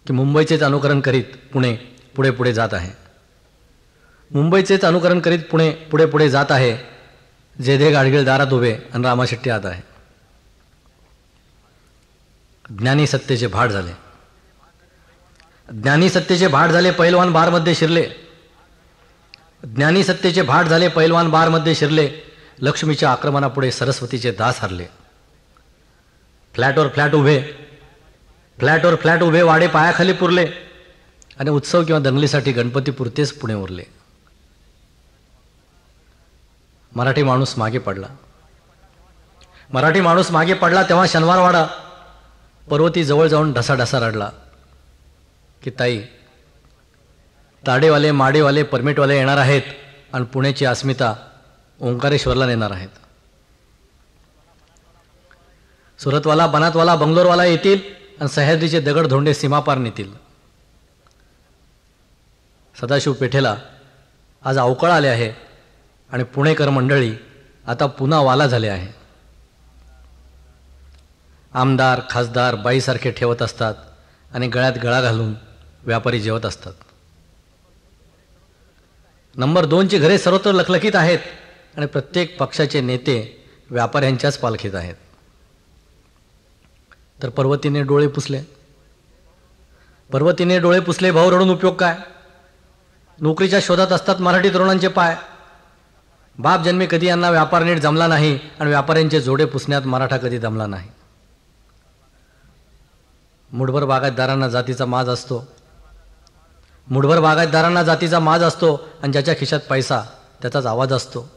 की मुंबईचेच अनुकरण करीत पुणे पुढे पुढे जात आहे. मुंबईचेच अनुकरण करीत पुणे पुढे पुढे जात आहे. जेधे गाडगीळ दारात उभे आणि रामाशेट्टी आत आहे. ज्ञानी सत्तेचे भाट झाले. ज्ञानी सत्तेचे भाट झाले, पैलवान बारमध्ये शिरले. ज्ञानी सत्तेचे भाट झाले, पैलवान बारमध्ये शिरले. लक्ष्मीच्या आक्रमणापुढे सरस्वतीचे दास हरले. फ्लॅटवर फ्लॅट उभे, फ्लॅटवर फ्लॅट उभे, वाडे पायाखाली पुरले आणि उत्सव किंवा दंगलीसाठी गणपती पुरतेच पुणे उरले. मराठी माणूस मागे पडला. मराठी माणूस मागे पडला तेव्हा शनिवारवाडा पर्वती जवळ जाऊन ढसाढसा रडला की ताई, ताडेवाले माडेवाले परमिटवाले येणार आहेत आणि पुण्याची अस्मिता ओंकारेश्वरला नेणार आहेत. सुरतवाला बनातवाला बंगलोरवाला येतील आणि सह्याद्रीचे दगड धोंडे सीमापार नेतील. सदाशिव पेठेला आज अवकाळ आले आहे आणि पुणेकर मंडळी आता पुन्हा वाला झाले आहे. आमदार खासदार बाईसारखे ठेवत असतात आणि गळ्यात गळा घालून व्यापारी जेवत असतात. नंबर 2ची घरे सर्वत्र लखलखीत आहेत आणि प्रत्येक पक्षाचे नेते व्यापाऱ्यांच्याच पालखीत आहेत. तर पर्वतीने डोळे पुसले. पर्वतीने डोळे पुसले, भाऊ रडून उपयोग काय. नोकरीच्या शोधात असतात मराठी तरुणांचे पाय. बाप जन्मी कधी यांना व्यापार नीट जमला नाही आणि व्यापाऱ्यांचे जोडे पुसण्यात मराठा कधी दमला नाही. मुठभर बागायतदारांना जातीचा माज असतो. मुठभर बागायतदारांना जातीचा माज असतो आणि ज्याच्या खिशात पैसा त्याचाच आवाज असतो.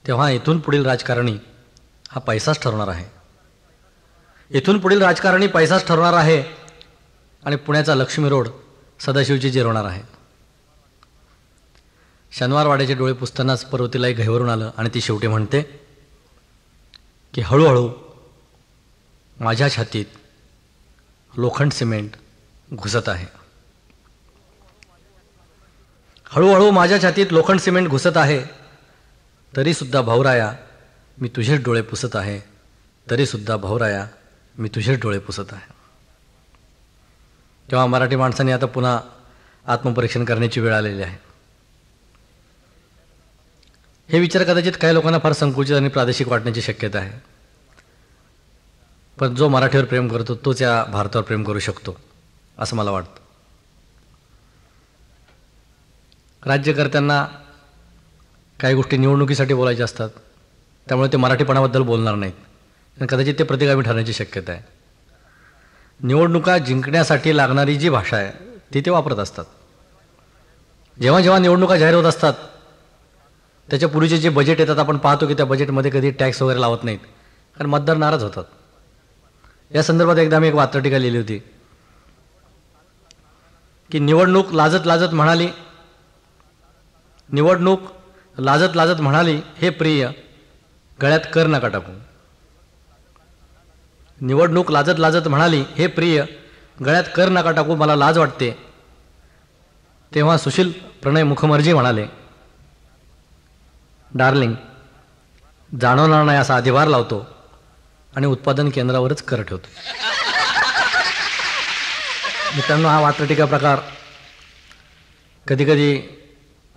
तेव्हा इथून पुढील राजकारणी हा पैसाच ठरवणार आहे. इथून पुढील राजकारणी पैसाच ठरवणार आहे आणि पुण्याचा लक्ष्मी रोड सदाशिवची जिरवणार आहे. शनिवारवाड्याचे डोळे पुसतानाच पर्वतीलाही घाईवरून आलं आणि ती शेवटी म्हणते की हळूहळू माझ्या छातीत लोखंड सिमेंट घुसत आहे. हळूहळू माझ्या छातीत लोखंड सिमेंट घुसत आहे. तरीसुद्धा भाऊराया मी तुझेच डोळे पुसत आहे. तरीसुद्धा भाऊराया मी तुझेच डोळे पुसत आहे. तेव्हा मराठी माणसांनी आता पुन्हा आत्मपरीक्षण करण्याची वेळ आलेली आहे. हे विचार कदाचित काही लोकांना फार संकुचित आणि प्रादेशिक वाटण्याची शक्यता आहे. पण जो मराठीवर प्रेम करतो तोच या भारतावर प्रेम करू शकतो असं मला वाटतं. राज्यकर्त्यांना काही गोष्टी निवडणुकीसाठी बोलायच्या असतात, त्यामुळे ते मराठीपणाबद्दल बोलणार नाहीत आणि कदाचित ते प्रतिगामी ठरण्याची शक्यता आहे. निवडणुका जिंकण्यासाठी लागणारी जी भाषा आहे ती ते वापरत असतात. जेव्हा जेव्हा निवडणुका जाहीर होत असतात त्याच्या पूर्वीचे जे बजेट येतात आपण पाहतो की त्या बजेटमध्ये कधी टॅक्स वगैरे लावत नाहीत कारण मतदार नाराज होतात. या संदर्भात एकदा मी एक वात्रटिका लिहिली होती की निवडणूक लाजत लाजत म्हणाली, निवडणूक लाजत लाजत म्हणाली हे प्रिय गळ्यात कर नका टाकू. निवडणूक लाजत लाजत म्हणाली हे प्रिय गळ्यात कर नका टाकू, मला लाज वाटते. तेव्हा सुशील प्रणय मुखर्जी म्हणाले, डार्लिंग जाणवणार नाही असा अधिभार लावतो आणि उत्पादन केंद्रावरच कर ठेवतो. मित्रांनो, हा वात्रटिका प्रकार कधीकधी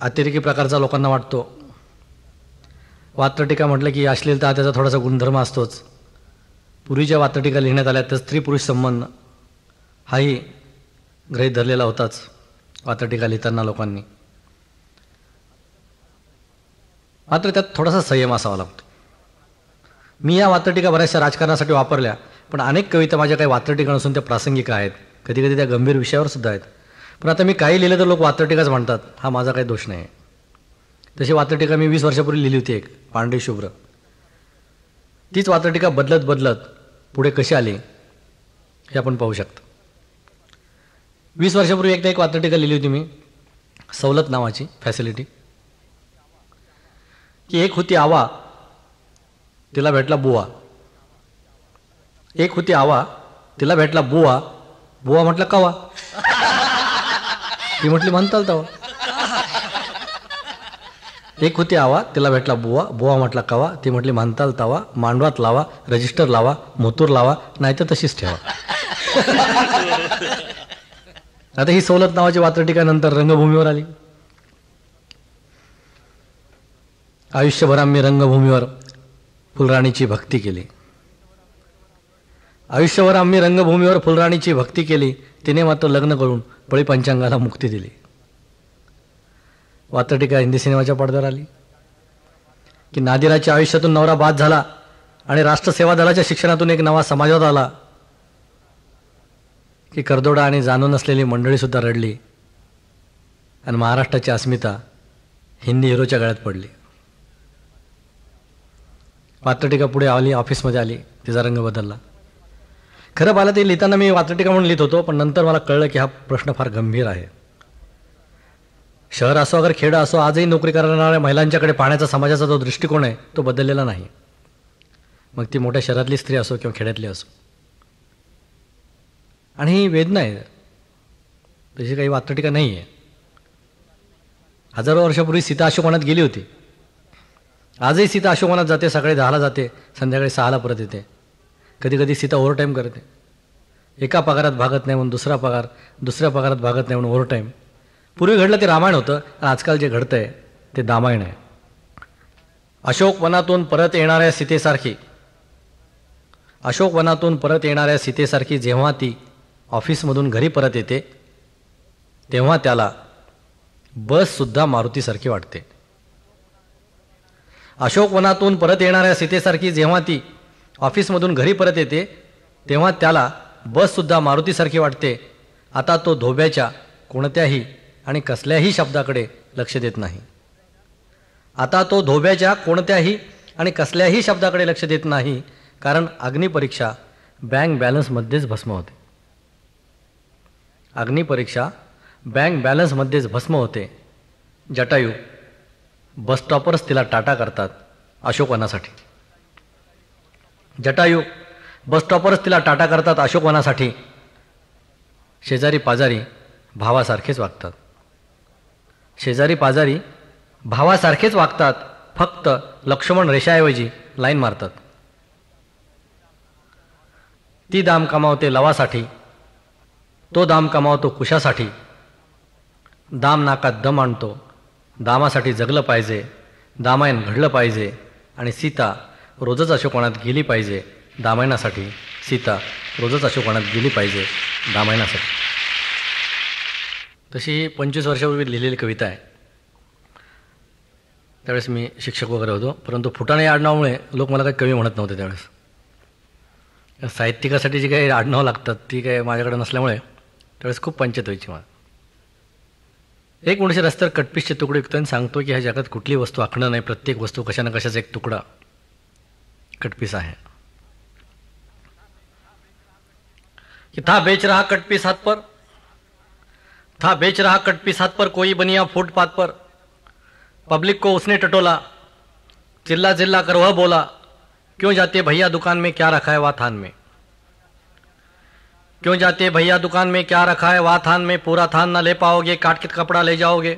अतिरेकी प्रकारचा लोकांना वाटतो. वात्रटिका म्हटलं की अश्लीलता त्याचा थोडासा गुणधर्म असतोच. पूर्वीच्या वात्रटिका लिहिण्यात आल्या तर स्त्री पुरुष संबंध हाही गृहीत धरलेला होताच वात्रटिका लिहिताना लोकांनी. मात्र त्यात थोडासा संयम असावा लागतो. मी या वात्रटिका बऱ्याचशा राजकारणासाठी वापरल्या, पण अनेक कविता माझ्या काही वात्रटिका नसून त्या प्रासंगिक आहेत, कधीकधी त्या गंभीर विषयावर सुद्धा आहेत. पण आता मी काही लिहिलं तर लोक वात्रटिकाच म्हणतात, हा माझा काही दोष नाही. तशी वात्रटिका मी 20 वर्षापूर्वी लिहिली होती, एक पांढरी शुभ्र. तीच वात्रटिका बदलत बदलत पुढे कशी आली हे आपण पाहू शकतो. 20 वर्षापूर्वी एकदा एक वात्रटिका लिहिली होती मी, सवलत नावाची, फॅसिलिटी. की एक होती आवा तिला भेटला बुवा. एक होती आवा, तिला भेटला बुवा. बुवा म्हटलं कवा. ती म्हटली म्हणताल तवा. एक होती आवा, तिला भेटला बुवा. बुवा म्हटला कवा. ती म्हटली म्हणताल तवा. मांडवात लावा, रजिस्टर लावा, मोतूर लावा, नाही तर तशीच ठेवा. आता ही सवलत नावाची वात्रटिका नंतर रंगभूमीवर आली. आयुष्यभर आम्ही रंगभूमीवर फुलराणीची भक्ती केली. आयुष्यभर आम्ही रंगभूमीवर फुलराणीची भक्ती केली. तिने मात्र लग्न करून बळी पंचांगाला मुक्ती दिली. वात्रटिका हिंदी सिनेमाच्या पडद्यावर आली की नादिराच्या आयुष्यातून नवरा बाद झाला आणि राष्ट्रसेवा दलाच्या शिक्षणातून एक नवा समाजात आला की करदोडा आणि जाणून नसलेली मंडळीसुद्धा रडली आणि महाराष्ट्राची अस्मिता हिंदी हिरोच्या गळ्यात पडली. वात्रटिका पुढे आली, ऑफिसमध्ये आली, तिचा रंग बदलला. खरं पाहिलं ते लिहिताना मी वात्रटिका म्हणून लिहित होतो, पण नंतर मला कळलं की हा प्रश्न फार गंभीर आहे. शहर असो अगर खेडं असो, आजही नोकरी करणाऱ्या महिलांच्याकडे पाहण्याचा समाजाचा जो दृष्टिकोन आहे तो बदललेला नाही. मग ती मोठ्या शहरातली स्त्री असो किंवा खेड्यातली असो. आणि ही वेदना आहे, तशी काही वात्रटिका नाही आहे. हजारो वर्षापूर्वी सीता अशोकवनात गेली होती. आजही सीता अशोकवनात जाते, सकाळी 10ला जाते, संध्याकाळी 6ला परत येते. कधी कधी सीता ओव्हरटाईम करते. एका पगारात भागत नाही म्हणून दुसरा पगार, दुसऱ्या पगारात भागत नाही म्हणून ओव्हरटाईम. पूर्वी घडलं ते रामायण होतं आणि आजकाल जे घडतं आहे ते दामायण आहे. अशोकवनातून परत येणाऱ्या सीतेसारखी, अशोकवनातून परत येणाऱ्या सीतेसारखी जेव्हा ती ऑफिसमधून घरी परत येते तेव्हा त्याला बससुद्धा मारुतीसारखी वाटते. अशोकवनातून परत येणाऱ्या सीतेसारखी जेव्हा ती ऑफिसमधून घरी परत येते तेव्हा त्याला बससुद्धा मारुतीसारखी वाटते. आता तो धोब्याच्या कोणत्याही आणि कसल्याही शब्दाकडे लक्ष देत नाही. आता तो धोब्याच्या कोणत्याही आणि कसल्याही शब्दाकडे लक्ष देत नाही, कारण अग्निपरीक्षा बँक बॅलन्समध्येच भस्म होते. अग्निपरीक्षा बँक बॅलन्समध्येच भस्म होते. जटायू बसस्टॉपवरच तिला टाटा करतात अशोकवनासाठी. जटायू बसस्टॉपवरच तिला टाटा करतात अशोकवनासाठी. शेजारी पाजारी भावासारखेच वागतात. शेजारी पाजारी भावासारखेच वागतात, फक्त लक्ष्मण रेषाऐवजी लाईन मारतात. ती दाम कमावते लवासाठी, तो दाम कमावतो कुशासाठी. दाम नाकात दम आणतो, दामासाठी जगलं पाहिजे, दामायण घडलं पाहिजे आणि सीता रोजच अशोकवनात गेली पाहिजे. दामायणासाठी सीता रोजच अशोकवनात गेली पाहिजे, दामायणासाठी. तशी 25 वर्षापूर्वी लिहिलेली कविता आहे. त्यावेळेस मी शिक्षक वगैरे होतो, परंतु फुटाणे या आडनावामुळे लोक मला काही कवी म्हणत नव्हते. त्यावेळेस साहित्यिकासाठी जी काही आडनावं लागतात ती काही माझ्याकडे नसल्यामुळे त्यावेळेस खूप पंचायत व्हायची मला. एक मनुष्य रस्त्यावर कटपीसचे तुकडे विकतो आणि सांगतो की ह्या जगात कुठली वस्तू आखणं नाही, प्रत्येक वस्तू कशा ना कशाचा एक तुकडा कटपीस आहे. कि था बेच रहा कटपीस हाथ पर, था बेच रहा कटपीस हाथ पर, कोई बनिया फुटपाथ पर. पब्लिक को उसने टटोला, चिल्ला चिल्ला कर वह बोला, क्यों जाते भैया दुकान में क्या रखा है वह थान में. क्यों जाते भैया दुकान में क्या रखा है वह थान में, पूरा थान ना ले पाओगे, काट के कपड़ा ले जाओगे.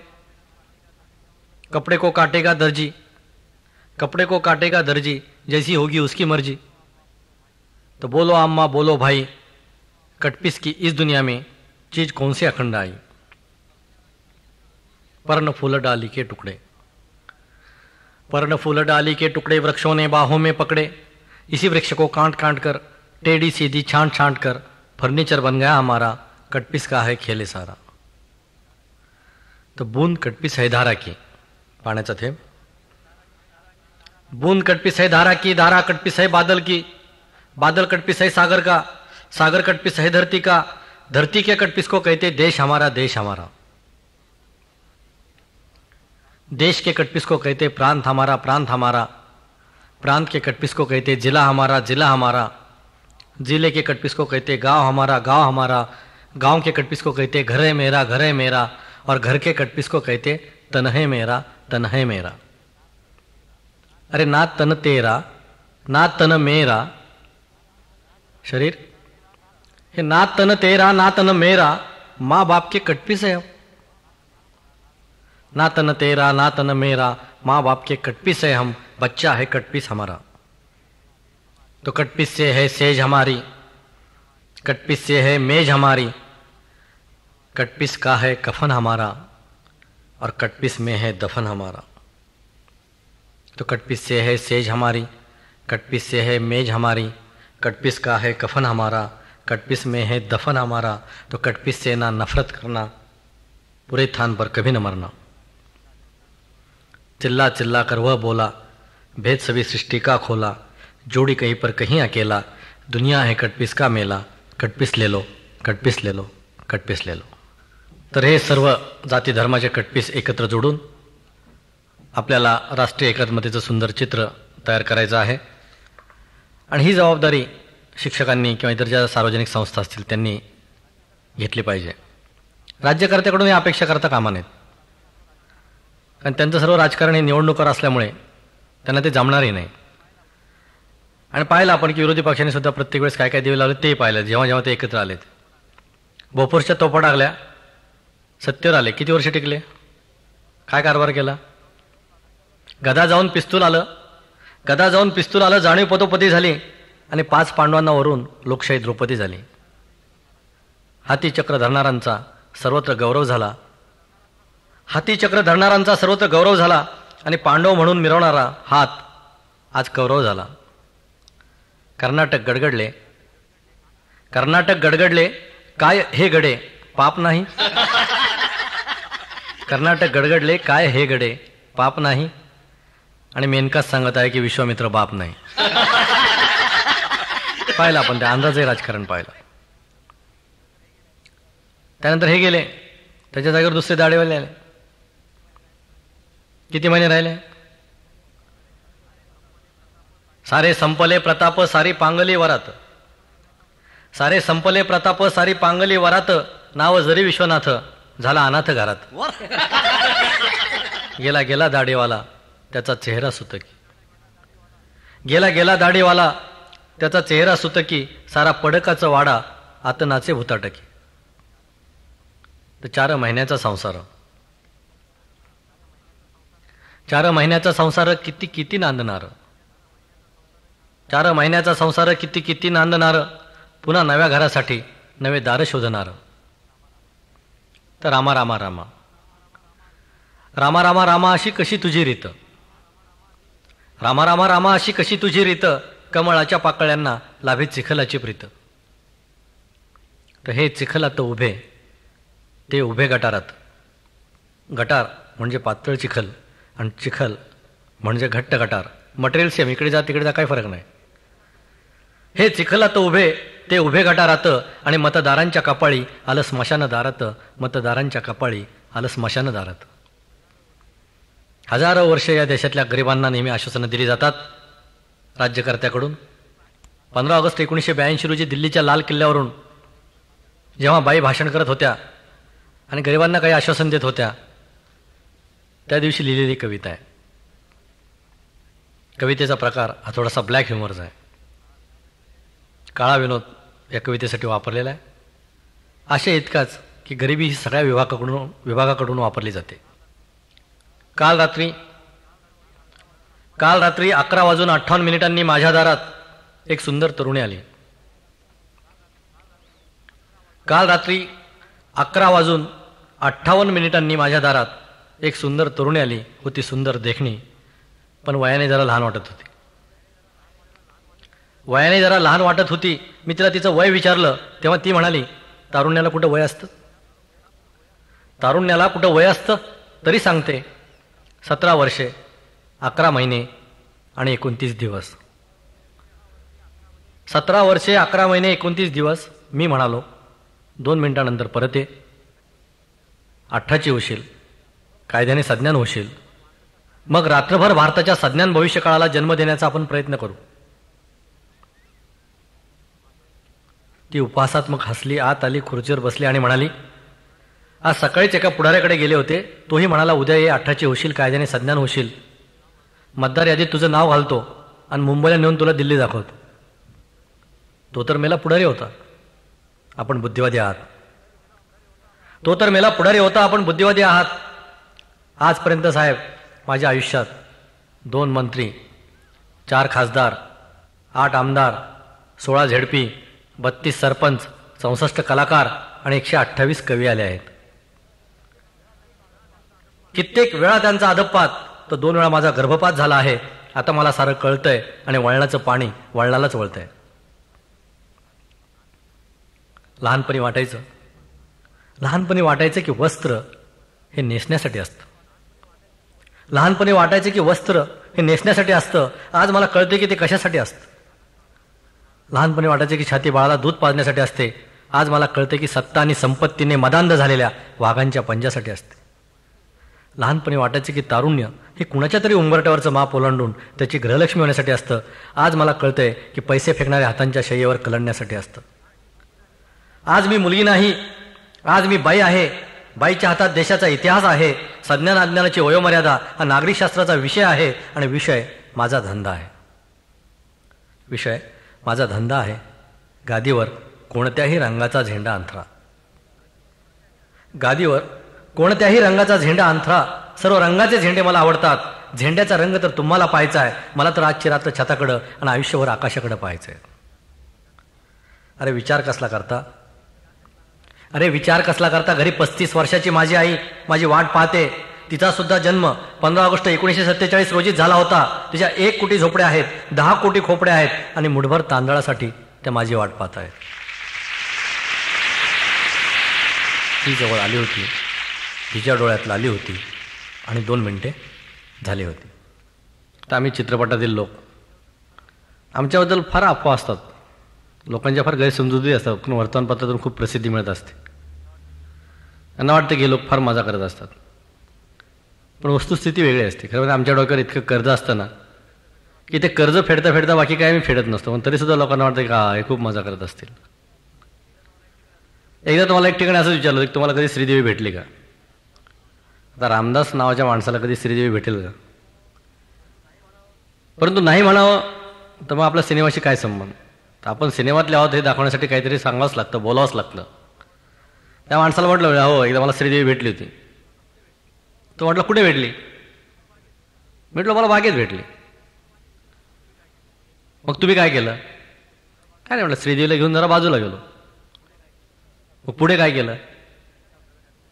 कपड़े को काटेगा दर्जी, कपड़े को काटेगा दर्जी, जैसी होगी उसकी मर्जी. तो बोलो अम्मा बोलो भाई, कटपीस की इस दुनिया में चीज कौन सी अखंड आई. पर्ण फूल डाली के टुकड़े, पर्ण फूल डाली के टुकड़े वृक्षों ने बाहों में पकड़े. इसी वृक्ष को काट काट कर, टेढ़ी सीधी छांट छांट कर, फर्नीचर बन गया हमारा, कटपीस का है खेले सारा. तो बूंद कटपीस है धारा की, पाण्याचा थेंब. बूंद कटपीस है धारा की, धारा कटपीस है बादल की, बादल कटपीस है सागर का, सागर कटपीस है धरती का, धरती के कटपीस को कहते देश हमारा, देश हमारा. देश के कटपीस को कहते प्रांत हमारा, प्रांत हमारा. प्रांत के कटपीस को कहते जिला हमारा, जिला हमारा. जिले के कटपीस को कहते गांव हमारा, गांव हमारा. गांव के कटपीस को कहते घर है मेरा, घर है मेरा. और घर के कटपीस को कहते तन है मेरा, तन है मेरा. अरे ना तन तेरा ना तन मेरा शरीर, हे ना तन तेरा ना तन मेरा, माँ बाप के कटपीस है हम। ना तन तेरा ना तन मेरा, माँ बाप के कटपीस है हम, बच्चा है कटपीस हमारा। तो कटपीस से है सेज हमारी, कटपीस से है मेज हमारी, कटपीस का है कफन हमारा, और कटपीस में है दफन हमारा। तो कटपीस से है सेज हमारी, कटपीस से है मेज हमारी, कटपीस का है कफन हमारा, कटपीस में है दफन हमारा। तो कटपीस से ना नफरत करना, पूरे थान पर कभी न मरना। चिल्ला चिल्ला कर वह बोला, भेद सभी सृष्टि का खोला, जोड़ी कहीं पर कहीं अकेला, दुनिया है कटपीस का मेला, कटपीस ले लो, कटपीस ले लो, कटपीस ले लो। तर हे सर्व जाती धर्माचे कटपीस एकत्र जोडून आपल्याला राष्ट्रीय एकात्मतेचं सुंदर चित्र तयार करायचं आहे। आणि ही जबाबदारी शिक्षकांनी किंवा इतर ज्या सार्वजनिक संस्था असतील त्यांनी घेतली पाहिजे। राज्यकर्त्याकडून ही अपेक्षा करता कामा नयेत, कारण त्यांचं सर्व राजकारण हे निवडणुकीवर असल्यामुळे त्यांना ते जमणारही नाही। आणि पाहिलं आपण की विरोधी पक्षांनी सुद्धा प्रत्येक वेळेस काय काय देऊ लावले ते पाहिलं, जेव्हा जेव्हा ते एकत्र आलेत। बोफोर्सच्या तोफा टाकल्या, सत्तेवर आले, किती वर्ष टिकले, काय कारभार केला। गदा जाऊन पिस्तूल आलं, गदा जाऊन पिस्तूल आलं, जाणीव पदोपदी झाली, आणि 5 पांडवांना वरून लोकशाही द्रौपदी झाली। हाती चक्र धरणारांचा सर्वत्र गौरव झाला, हाती चक्र धरणारांचा सर्वत्र गौरव झाला, आणि पांडव म्हणून मिरवणारा हात आज कौरव झाला। कर्नाटक गडगडले, कर्नाटक गडगडले, काय हे गडे पाप नाही। कर्नाटक गडगडले, काय हे गडे पाप नाही, आणि मेनकाच सांगत आहे की विश्वामित्र बाप नाही। पाहिलं आपण त्या अंदाजे राजकारण पाहिलं। त्यानंतर हे गेले, त्याच्या जागेवर दुसरे दाढेवाले आले। किती महिने राहिले, सारे संपले प्रताप सारी पांगली वरात, सारे संपले प्रताप सारी पांगली वरात, नाव जरी विश्वनाथ झाला अनाथ घरात। गेला गेला दाढीवाला त्याचा चेहरा सुतकी, गेला गेला दाढीवाला त्याचा चेहरा सुतकी, सारा पडकाचा वाडा आतनाचे भुताटकी। तर 4 महिन्याचा संसार, 4 महिन्याचा संसार किती किती नांदणार, 4 महिन्याचा संसार किती किती नांदणार, पुन्हा नव्या घरासाठी नवे दार शोधणार। तर रामा रामा रामा, रामा रामा रामा अशी कशी तुझी रीत, रामा रामा रामा अशी कशी तुझी रीत, कमळाच्या पाकळ्यांना लाभे चिखलाची प्रीत। तर हे चिखलात उभे, ते उभे गटारात, गटार म्हणजे पातळ चिखल आणि चिखल म्हणजे घट्ट गटार, मटेरियल सेम, इकडे जा तिकडे जा काही फरक नाही। हे चिखलात उभे, ते उभे गटारात, आणि मतदारांच्या कपाळी आलं स्मशान दारात, मतदारांच्या कपाळी आलं स्मशान दारात। हजारो वर्ष या देशातल्या गरिबांना नेहमी आश्वासनं दिली जातात राज्यकर्त्याकडून। 15 ऑगस्ट 1982 रोजी दिल्लीच्या लाल किल्ल्यावरून जेव्हा बाई भाषण करत होत्या आणि गरिबांना काही आश्वासन देत होत्या, त्या दिवशी लिहिलेली कविता आहे। कवितेचा प्रकार हा थोडासा ब्लॅक ह्युमरचा आहे, काळा विनोद या कवितेसाठी वापरलेला आहे। आशय इतकाच की गरिबी ही सगळ्या विभागाकडून वापरली जाते। काल रात्री 11:58 माझ्या दारात एक सुंदर तरुणी आली। काल रात्री 11:58 माझ्या दारात एक सुंदर तरुणी आली होती, सुंदर देखणी, पण वयाने जरा लहान वाटत होती। वयाने जरा लहान वाटत होती। मी तिला तिचं वय विचारलं तेव्हा ती म्हणाली, तारुण्याला कुठं वय असतं, तारुण्याला कुठं वय असतं, तरी सांगते 17 वर्षे 11 महिने आणि 29 दिवस। 17 वर्षे 11 महिने 29 दिवस। मी म्हणालो 2 मिनिटानंतर परत ये, 8ची होशील, कायद्याने सज्ञान होशील, मग रात्रभर भारताच्या सज्ञान भविष्यकाळाला जन्म देण्याचा आपण प्रयत्न करू। ती उपहासात्मक हसली, आत आली, खुर्चीवर बसली आणि म्हणाली, आज सकाळीच एका पुढाऱ्याकडे गेले होते, तोही म्हणाला उद्या ये, 8ची होशील, कायद्याने सज्ञान होशील, मतदार यादीत तुझं नाव घालतो, आणि मुंबईला नेऊन तुला दिल्ली दाखवतो. तो तर मेला पुढारी होता, आपण बुद्धिवादी आहात. तो तर मेला पुढारी होता, आपण बुद्धिवादी आहात. आजपर्यंत साहेब माझ्या आयुष्यात 2 मंत्री, 4 खासदार, 8 आमदार, 16 झेडपी, 32 सरपंच, 64 कलाकार आणि 128 कवी आले आहेत. कित्येक वेळा त्यांचा अधपात, तर 2 वेळा माझा गर्भपात झाला आहे. आता मला सारं कळतंय आणि वळणाचं पाणी वळणालाच वळतंय. लहानपणी वाटायचं की वस्त्र हे नेसण्यासाठी असतं. लहानपणी वाटायचं की वस्त्र हे नेसण्यासाठी असतं. आज मला कळते की ते कशासाठी असतं. लहानपणी वाटायचे की छाती बाळाला दूध पाजण्यासाठी असते. आज मला कळते की सत्ता आणि संपत्तीने मदांध झालेल्या वाघांच्या पंजासाठी असते. लहानपणी वाटायचे की तारुण्य हे कुणाच्या तरी उंबरट्यावरचं माप ओलांडून त्याची गृहलक्ष्मी होण्यासाठी असतं. आज मला कळतंय की पैसे फेकणाऱ्या हातांच्या शय्येवर कलंडण्यासाठी असतं. आज मी मुलगी नाही, आज मी बाई आहे. बाईच्या हातात देशाचा इतिहास आहे. संज्ञान अज्ञानाची वयोमर्यादा हा नागरिकशास्त्राचा विषय आहे आणि विषय माझा धंदा आहे. गादीवर कोणत्याही रंगाचा झेंडा अंथरा. सर्व रंगाचे झेंडे मला आवडतात. झेंड्याचा रंग तर तुम्हाला पाहायचा आहे, मला तर आजची रात्र छताकडं आणि आयुष्यभर आकाशाकडे पाहायचं आहे. अरे विचार कसला करता. घरी 35 वर्षाची माझी आई माझी वाट पाहते. तिचा सुद्धा जन्म 15 ऑगस्ट 1947 रोजी झाला होता. तिच्या 1 कोटी झोपड्या आहेत, 10 कोटी खोपड्या आहेत आणि मुठभर तांदळासाठी त्या माझी वाट पाहत आहेत. ती जवळ आली होती, तिच्या डोळ्यात लाली होती आणि 2 मिनिटे झाली होती. तर आम्ही चित्रपटातील लोक, आमच्याबद्दल फार अफवा असतात. लोकांच्या फार गैरसमजुती असतात. पण वर्तमानपत्रातून खूप प्रसिद्धी मिळत असते. त्यांना वाटतं की हे लोक फार मजा करत असतात. पण वस्तुस्थिती वेगळी असते. खरं म्हणजे आमच्या डोक्यावर इतकं कर्ज असतं ना की ते कर्ज फेडता फेडता बाकी काय आम्ही फेडत नसतो. पण तरीसुद्धा लोकांना वाटतं की हे खूप मजा करत असतील. एकदा तुम्हाला एक ठिकाणी असंच विचारलं की तुम्हाला कधी श्रीदेवी भेटली का. आता रामदास नावाच्या माणसाला कधी श्रीदेवी भेटेल का. परंतु नाही म्हणावं तर मग आपल्या सिनेमाशी काय संबंध. तर आपण सिनेमातले आहोत हे दाखवण्यासाठी काहीतरी सांगावंच लागतं, बोलावंच लागतं. त्या माणसाला म्हटलं हो एकदा मला श्रीदेवी भेटली होती. तो म्हटलं कुठे भेटली. म्हटलं मला बागेत भेटली. मग तुम्ही काय केलं. काय नाही म्हटलं श्रीदेवीला घेऊन जरा बाजूला गेलो. मग पुढे काय केलं.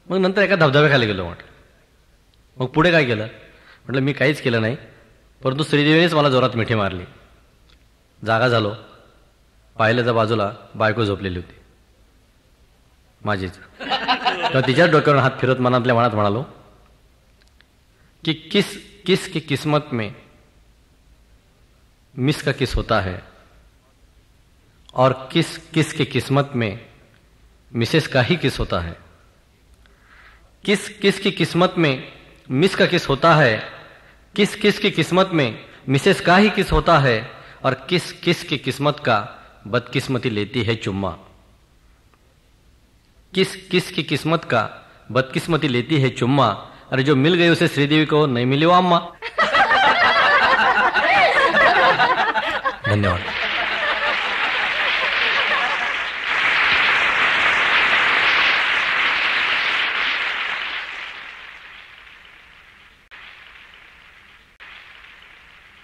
मग नंतर एका धबधब्याखाली गेलो. म्हटलं मग पुढे काय केलं. म्हटलं मी काहीच केलं नाही, परंतु श्रीदेवीनेच मला जोरात मिठी मारली. जागा झालो, पाहिलं तर बाजूला बायको झोपलेली होती माझीच. तेव्हा तिच्याच डोक्यावर हात फिरत मनातल्या मनात म्हणालो कि किस की किस्मत में मिस का किस होता है और किस की किस्मत में मिसेस का ही किस होता है. किस की किस्मत में मिस का किस होता है, किस की किस्मत में मिसेस का ही किस होता है और किस की किस्मत का बदकिस्मती लेती है चुम्मा. किस की किस्मत का बदकिस्मती लेती है चुम्मा. अरे जो मिल गई उसे श्रीदेवी को नहीं मिली वो अम्मा. धन्यवाद.